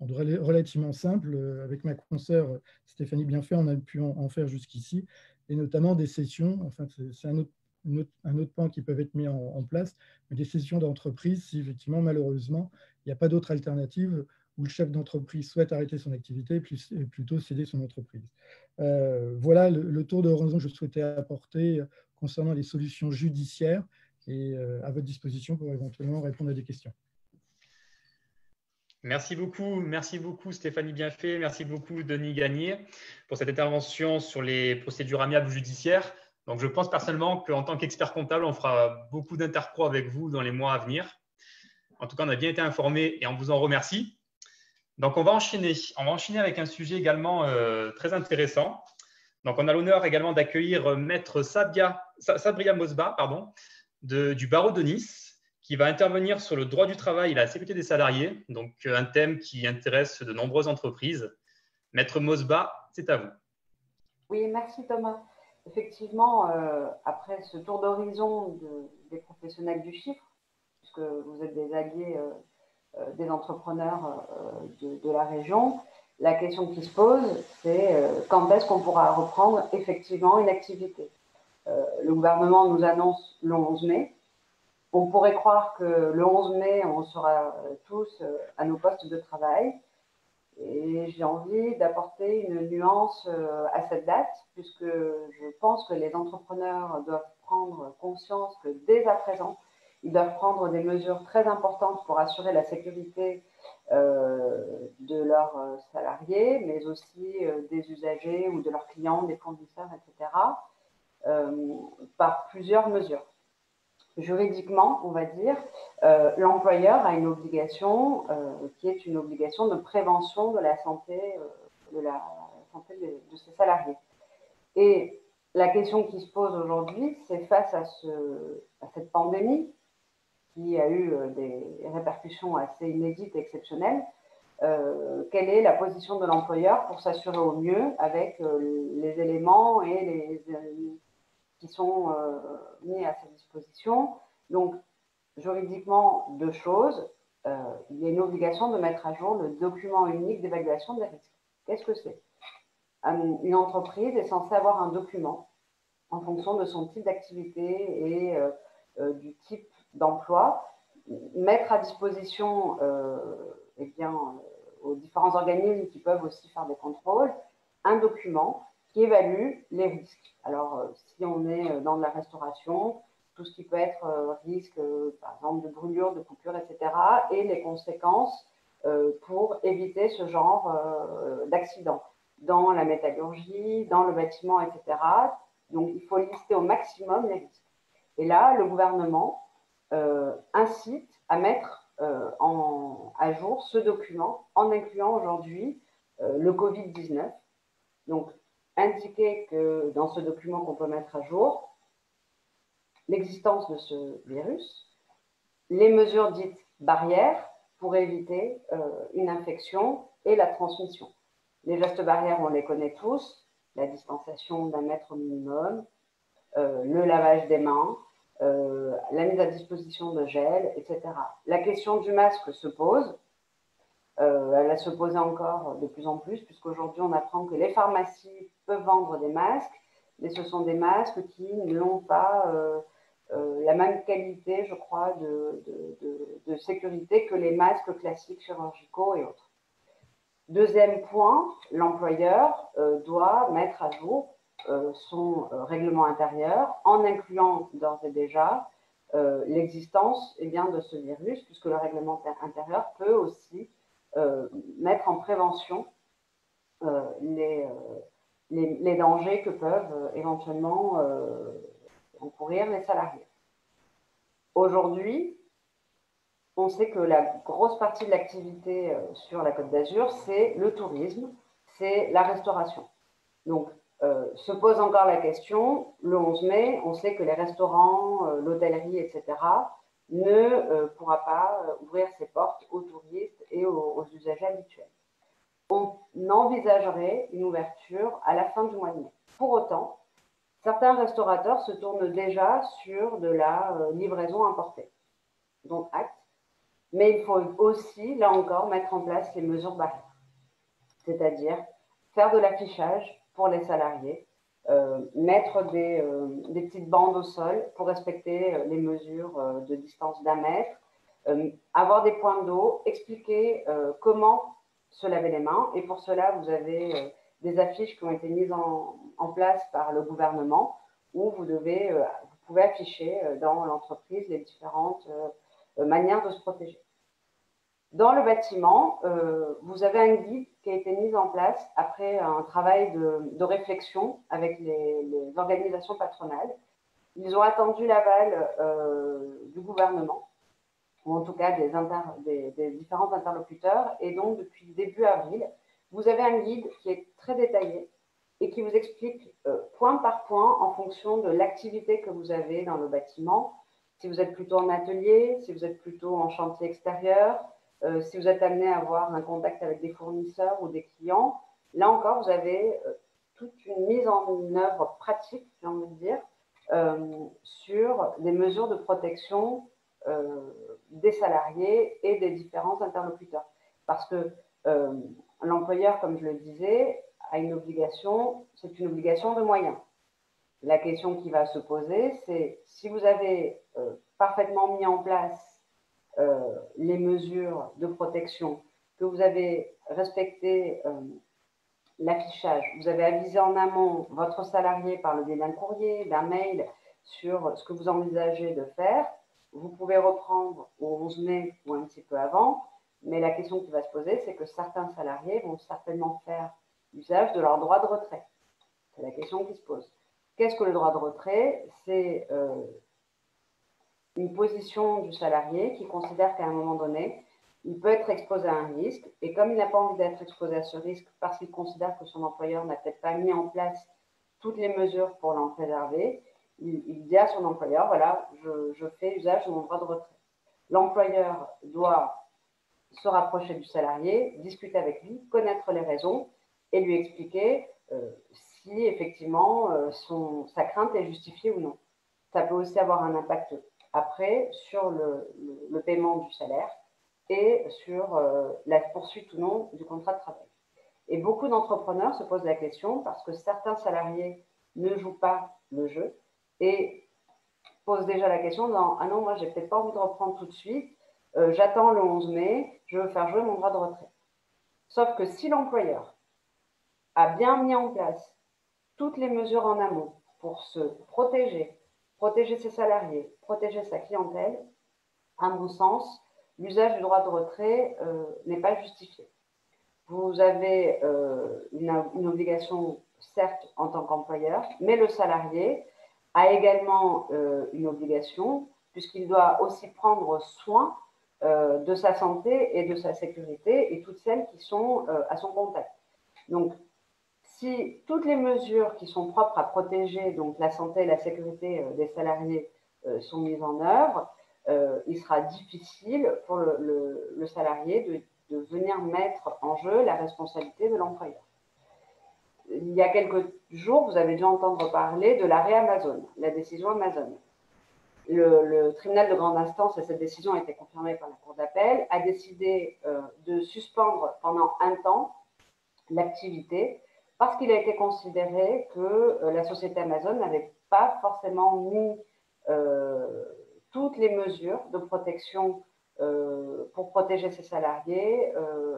Speaker 8: relativement simple. Avec ma consoeur Stéphanie Bienfait, on a pu en faire jusqu'ici, et notamment des sessions, enfin c'est un autre point qui peuvent être mis en place, mais des sessions d'entreprise si effectivement, malheureusement, il n'y a pas d'autre alternative où le chef d'entreprise souhaite arrêter son activité et plutôt céder son entreprise. Voilà le tour d'horizon que je souhaitais apporter concernant les solutions judiciaires et à votre disposition pour éventuellement répondre à des questions.
Speaker 1: Merci beaucoup Stéphanie Bienfait, merci beaucoup Denis Gagnier pour cette intervention sur les procédures amiables ou judiciaires. Donc je pense personnellement qu'en tant qu'expert comptable, on fera beaucoup d'interpro avec vous dans les mois à venir. En tout cas, on a bien été informés et on vous en remercie. Donc on va enchaîner avec un sujet également très intéressant. Donc on a l'honneur également d'accueillir Maître Sabria Mosba du barreau de Nice, qui va intervenir sur le droit du travail et la sécurité des salariés, donc un thème qui intéresse de nombreuses entreprises. Maître Mosba, c'est à vous.
Speaker 9: Oui, merci Thomas. Effectivement, après ce tour d'horizon des professionnels du chiffre, puisque vous êtes des alliés des entrepreneurs de la région, la question qui se pose, c'est quand est-ce qu'on pourra reprendre effectivement une activité. Le gouvernement nous annonce le 11 mai. On pourrait croire que le 11 mai, on sera tous à nos postes de travail. Et j'ai envie d'apporter une nuance à cette date, puisque je pense que les entrepreneurs doivent prendre conscience que dès à présent, ils doivent prendre des mesures très importantes pour assurer la sécurité de leurs salariés, mais aussi des usagers ou de leurs clients, des fournisseurs, etc., par plusieurs mesures. Juridiquement, on va dire, l'employeur a une obligation qui est une obligation de prévention de la santé de ses salariés. Et la question qui se pose aujourd'hui, c'est face à cette pandémie qui a eu des répercussions assez inédites et exceptionnelles, quelle est la position de l'employeur pour s'assurer au mieux avec les éléments et qui sont mis à sa disposition. Donc, juridiquement, deux choses. Il y a une obligation de mettre à jour le document unique d'évaluation des risques. Qu'est-ce que c'est? Une entreprise est censée avoir un document en fonction de son type d'activité et du type d'emploi, mettre à disposition aux différents organismes qui peuvent aussi faire des contrôles, un document qui évalue les risques. Alors, si on est dans de la restauration, tout ce qui peut être risque, par exemple, de brûlure, de coupure, etc., et les conséquences pour éviter ce genre d'accident. Dans la métallurgie, dans le bâtiment, etc., Donc, il faut lister au maximum les risques. Et là, le gouvernement incite à mettre à jour ce document en incluant aujourd'hui le Covid-19. Donc, indiquer que dans ce document qu'on peut mettre à jour l'existence de ce virus, les mesures dites barrières pour éviter une infection et la transmission. Les gestes barrières, on les connaît tous, la distanciation d'1 mètre au minimum, le lavage des mains, la mise à disposition de gel, etc. La question du masque se pose. Elle va se poser encore de plus en plus, puisqu'aujourd'hui, on apprend que les pharmacies peuvent vendre des masques, mais ce sont des masques qui n'ont pas la même qualité, je crois, de sécurité que les masques classiques chirurgicaux et autres. Deuxième point, l'employeur doit mettre à jour son règlement intérieur en incluant d'ores et déjà l'existence de ce virus, puisque le règlement intérieur peut aussi mettre en prévention les dangers que peuvent éventuellement encourir les salariés. Aujourd'hui, on sait que la grosse partie de l'activité sur la Côte d'Azur, c'est le tourisme, c'est la restauration. Donc, se pose encore la question, le 11 mai, on sait que les restaurants, l'hôtellerie, etc., ne pourra pas ouvrir ses portes aux touristes et aux usagers habituels. On envisagerait une ouverture à la fin du mois de mai. Pour autant, certains restaurateurs se tournent déjà sur de la livraison importée, donc acte. Mais il faut aussi, là encore, mettre en place les mesures barrières, c'est-à-dire faire de l'affichage pour les salariés, mettre des petites bandes au sol pour respecter les mesures de distance d'1 mètre, avoir des points d'eau, expliquer comment se laver les mains. Et pour cela, vous avez des affiches qui ont été mises en place par le gouvernement où vous pouvez afficher dans l'entreprise les différentes manière de se protéger. Dans le bâtiment, vous avez un guide qui a été mis en place après un travail de réflexion avec les organisations patronales. Ils ont attendu l'aval du gouvernement, ou en tout cas des différents interlocuteurs, et donc depuis début avril, vous avez un guide qui est très détaillé et qui vous explique point par point en fonction de l'activité que vous avez dans le bâtiment. Si vous êtes plutôt en atelier, si vous êtes plutôt en chantier extérieur, si vous êtes amené à avoir un contact avec des fournisseurs ou des clients, là encore, vous avez toute une mise en œuvre pratique, j'ai envie de dire, sur des mesures de protection des salariés et des différents interlocuteurs. Parce que l'employeur, comme je le disais, a une obligation, c'est une obligation de moyens. La question qui va se poser, c'est si vous avez parfaitement mis en place les mesures de protection, que vous avez respecté l'affichage, vous avez avisé en amont votre salarié par le biais d'un courrier, d'un mail sur ce que vous envisagez de faire, vous pouvez reprendre au 11 mai ou un petit peu avant, mais la question qui va se poser, c'est que certains salariés vont certainement faire usage de leur droit de retrait. C'est la question qui se pose. Qu'est-ce que le droit de retrait? C'est une position du salarié qui considère qu'à un moment donné, il peut être exposé à un risque, et comme il n'a pas envie d'être exposé à ce risque parce qu'il considère que son employeur n'a peut-être pas mis en place toutes les mesures pour l'en préserver, il dit à son employeur, voilà, je fais usage de mon droit de retrait. L'employeur doit se rapprocher du salarié, discuter avec lui, connaître les raisons et lui expliquer si effectivement sa crainte est justifiée ou non. Ça peut aussi avoir un impact après sur le paiement du salaire et sur la poursuite ou non du contrat de travail. Et beaucoup d'entrepreneurs se posent la question parce que certains salariés ne jouent pas le jeu et posent déjà la question dans « Ah non, moi, j'ai peut-être pas envie de reprendre tout de suite, j'attends le 11 mai, je veux faire jouer mon droit de retrait. » Sauf que si l'employeur a bien mis en place toutes les mesures en amont pour se protéger ses salariés, protéger sa clientèle, à mon sens, l'usage du droit de retrait n'est pas justifié. Vous avez une obligation certes en tant qu'employeur, mais le salarié a également une obligation puisqu'il doit aussi prendre soin de sa santé et de sa sécurité et toutes celles qui sont à son contact. Donc, si toutes les mesures qui sont propres à protéger donc, la santé et la sécurité des salariés sont mises en œuvre, il sera difficile pour le salarié de venir mettre en jeu la responsabilité de l'employeur. Il y a quelques jours, vous avez dû entendre parler de l'arrêt Amazon, la décision Amazon. Le tribunal de grande instance, et cette décision a été confirmée par la Cour d'appel, a décidé de suspendre pendant un temps l'activité parce qu'il a été considéré que la société Amazon n'avait pas forcément mis toutes les mesures de protection pour protéger ses salariés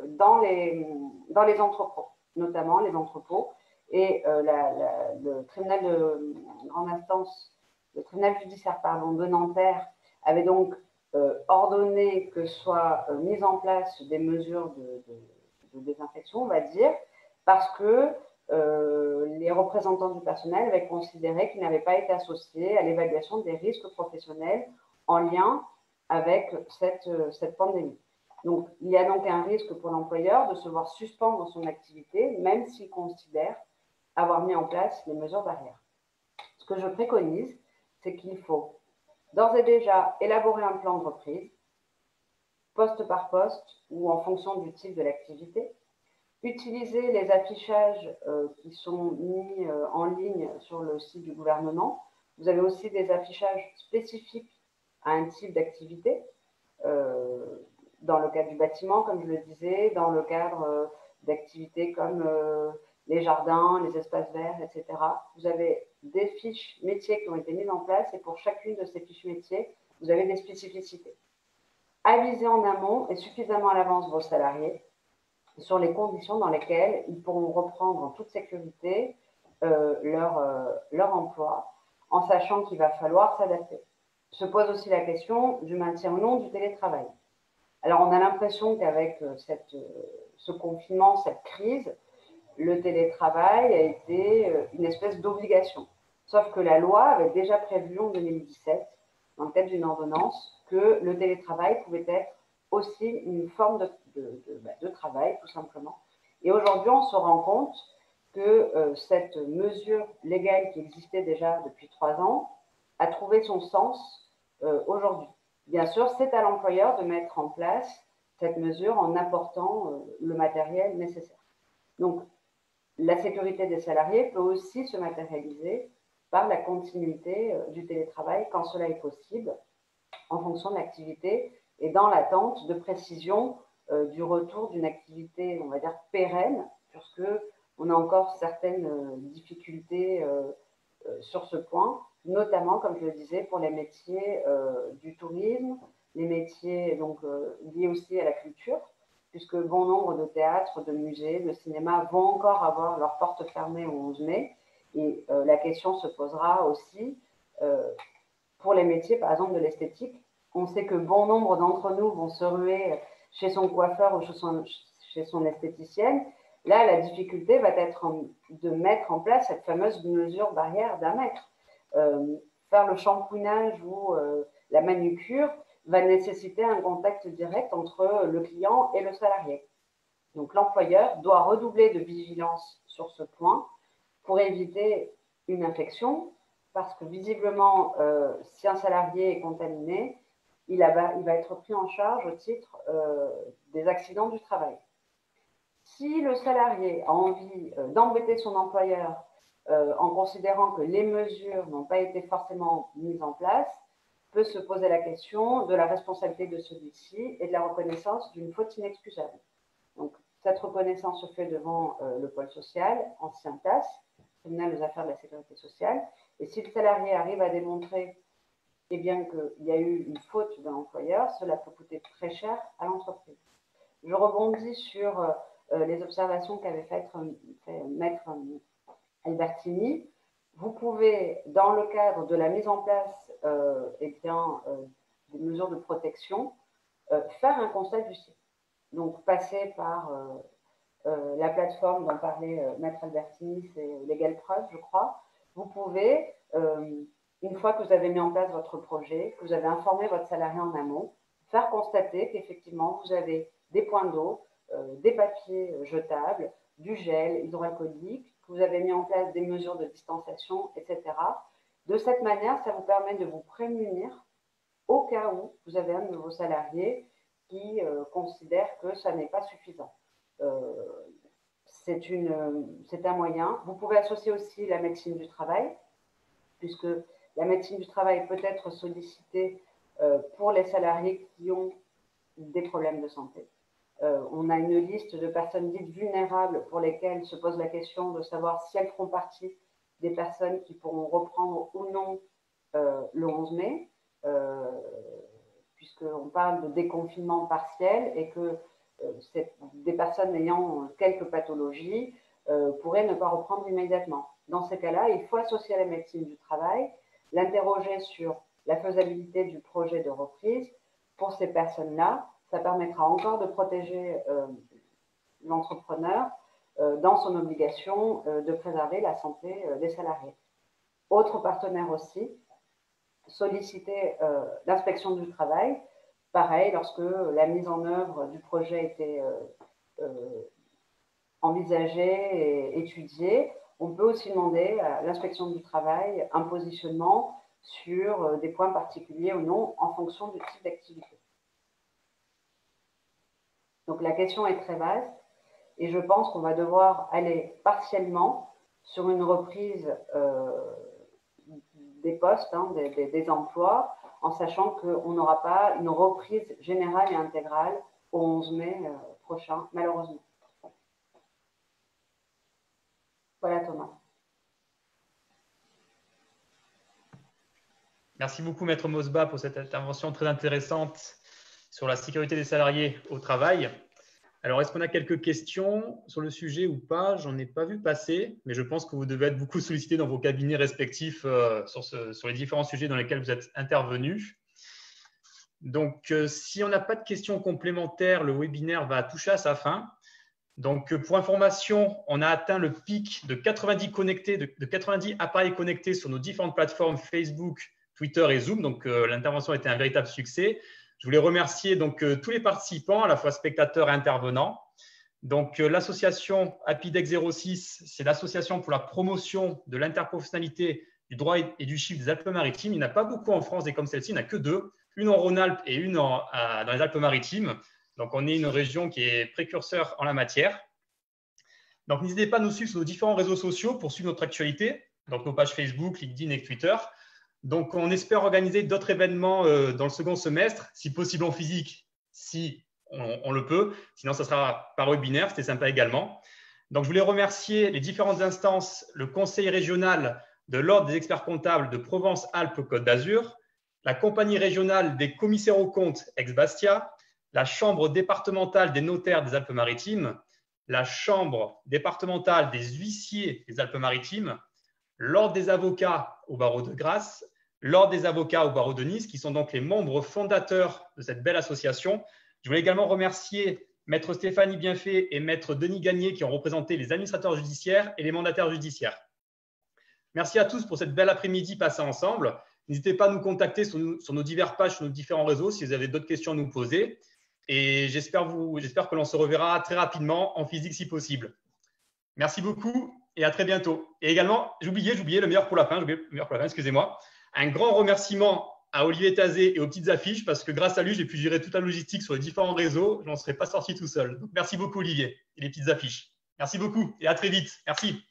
Speaker 9: dans les entrepôts, notamment les entrepôts. Et le tribunal de grande instance, le tribunal judiciaire de Nanterre avait donc ordonné que soient mises en place des mesures de désinfection, on va dire, parce que les représentants du personnel avaient considéré qu'ils n'avaient pas été associés à l'évaluation des risques professionnels en lien avec cette pandémie. Donc, il y a donc un risque pour l'employeur de se voir suspendre son activité, même s'il considère avoir mis en place les mesures barrières. Ce que je préconise, c'est qu'il faut d'ores et déjà élaborer un plan de reprise, poste par poste ou en fonction du type de l'activité, utiliser les affichages qui sont mis en ligne sur le site du gouvernement. Vous avez aussi des affichages spécifiques à un type d'activité, dans le cadre du bâtiment, comme je le disais, dans le cadre d'activités comme les jardins, les espaces verts, etc. Vous avez des fiches métiers qui ont été mises en place et pour chacune de ces fiches métiers, vous avez des spécificités. Avisez en amont et suffisamment à l'avance vos salariés sur les conditions dans lesquelles ils pourront reprendre en toute sécurité leur emploi, en sachant qu'il va falloir s'adapter. Se pose aussi la question du maintien ou non du télétravail. Alors, on a l'impression qu'avec ce confinement, cette crise, le télétravail a été une espèce d'obligation. Sauf que la loi avait déjà prévu en 2017, dans le cadre d'une ordonnance, que le télétravail pouvait être aussi une forme de travail, tout simplement. Et aujourd'hui, on se rend compte que cette mesure légale qui existait déjà depuis 3 ans a trouvé son sens aujourd'hui. Bien sûr, c'est à l'employeur de mettre en place cette mesure en apportant le matériel nécessaire. Donc, la sécurité des salariés peut aussi se matérialiser par la continuité du télétravail quand cela est possible, en fonction de l'activité et dans l'attente de précision du retour d'une activité, on va dire, pérenne, puisque on a encore certaines difficultés sur ce point, notamment, comme je le disais, pour les métiers du tourisme, les métiers donc, liés aussi à la culture, puisque bon nombre de théâtres, de musées, de cinémas vont encore avoir leurs portes fermées au 11 mai. Et la question se posera aussi pour les métiers, par exemple, de l'esthétique. On sait que bon nombre d'entre nous vont se ruer chez son coiffeur ou chez son esthéticienne. Là, la difficulté va être de mettre en place cette fameuse mesure barrière d'1 mètre. Faire le shampouinage ou la manucure va nécessiter un contact direct entre le client et le salarié. Donc, l'employeur doit redoubler de vigilance sur ce point pour éviter une infection, parce que visiblement, si un salarié est contaminé, il va être pris en charge au titre des accidents du travail. Si le salarié a envie d'embêter son employeur en considérant que les mesures n'ont pas été forcément mises en place, peut se poser la question de la responsabilité de celui-ci et de la reconnaissance d'une faute inexcusable. Donc, cette reconnaissance se fait devant le pôle social, ancien TAS, tribunal des affaires de la sécurité sociale, et si le salarié arrive à démontrer eh bien, qu'il y a eu une faute de l'employeur, cela peut coûter très cher à l'entreprise. Je rebondis sur les observations qu'avait faites Maître Albertini. Vous pouvez, dans le cadre de la mise en place des mesures de protection, faire un constat du site. Donc, passer par la plateforme dont parlait Maître Albertini, c'est Legal Preuve, je crois. Vous pouvez, une fois que vous avez mis en place votre projet, que vous avez informé votre salarié en amont, faire constater qu'effectivement, vous avez des points d'eau, des papiers jetables, du gel hydroalcoolique, que vous avez mis en place des mesures de distanciation, etc. De cette manière, ça vous permet de vous prémunir au cas où vous avez un de vos salariés qui considère que ça n'est pas suffisant. C'est un moyen. Vous pouvez associer aussi la médecine du travail, puisque la médecine du travail peut être sollicitée pour les salariés qui ont des problèmes de santé. On a une liste de personnes dites vulnérables pour lesquelles se pose la question de savoir si elles feront partie des personnes qui pourront reprendre ou non le 11 mai, puisqu'on parle de déconfinement partiel et que des personnes ayant quelques pathologies pourraient ne pas reprendre immédiatement. Dans ces cas-là, il faut associer à la médecine du travail, l'interroger sur la faisabilité du projet de reprise. Pour ces personnes-là, ça permettra encore de protéger l'entrepreneur dans son obligation de préserver la santé des salariés. Autre partenaire aussi, solliciter l'inspection du travail. Pareil, lorsque la mise en œuvre du projet était envisagée et étudiée, on peut aussi demander à l'inspection du travail un positionnement sur des points particuliers ou non en fonction du type d'activité. Donc la question est très vaste et je pense qu'on va devoir aller partiellement sur une reprise des postes, des emplois, en sachant qu'on n'aura pas une reprise générale et intégrale au 11 mai prochain, malheureusement. Voilà Thomas.
Speaker 1: Merci beaucoup Maître Mosba pour cette intervention très intéressante sur la sécurité des salariés au travail. Alors, est-ce qu'on a quelques questions sur le sujet ou pas? J'en ai pas vu passer, mais je pense que vous devez être beaucoup sollicités dans vos cabinets respectifs sur les différents sujets dans lesquels vous êtes intervenus. Donc, si on n'a pas de questions complémentaires, le webinaire va toucher à sa fin. Donc, pour information, on a atteint le pic de 90 appareils connectés sur nos différentes plateformes Facebook, Twitter et Zoom. Donc, l'intervention a été un véritable succès. Je voulais remercier donc tous les participants, à la fois spectateurs et intervenants. Donc, l'association Apidex 06, c'est l'association pour la promotion de l'interprofessionnalité du droit et du chiffre des Alpes-Maritimes. Il n'y en a pas beaucoup en France, et comme celle-ci, il n'y en a que deux, une en Rhône-Alpes et une dans les Alpes-Maritimes. Donc, on est une région qui est précurseur en la matière. Donc, n'hésitez pas à nous suivre sur nos différents réseaux sociaux pour suivre notre actualité, donc nos pages Facebook, LinkedIn et Twitter. Donc, on espère organiser d'autres événements dans le second semestre, si possible en physique, si on le peut. Sinon, ça sera par webinaire, c'était sympa également. Donc, je voulais remercier les différentes instances, le Conseil régional de l'Ordre des experts comptables de Provence-Alpes-Côte d'Azur, la Compagnie régionale des commissaires aux comptes ex-Bastia, la Chambre départementale des notaires des Alpes-Maritimes, la Chambre départementale des huissiers des Alpes-Maritimes, l'Ordre des avocats au barreau de Grasse, l'Ordre des avocats au barreau de Nice, qui sont donc les membres fondateurs de cette belle association. Je voulais également remercier Maître Stéphanie Bienfait et Maître Denis Gagné qui ont représenté les administrateurs judiciaires et les mandataires judiciaires. Merci à tous pour cette belle après-midi passée ensemble. N'hésitez pas à nous contacter sur nos diverses pages, sur nos différents réseaux si vous avez d'autres questions à nous poser. Et j'espère que l'on se reverra très rapidement en physique si possible. Merci beaucoup et à très bientôt. Et également, j'oubliais le meilleur pour la fin, excusez-moi. Un grand remerciement à Olivier Tazé et aux petites affiches parce que grâce à lui, j'ai pu gérer toute la logistique sur les différents réseaux. Je n'en serais pas sorti tout seul. Donc, merci beaucoup Olivier et les petites affiches. Merci beaucoup et à très vite. Merci.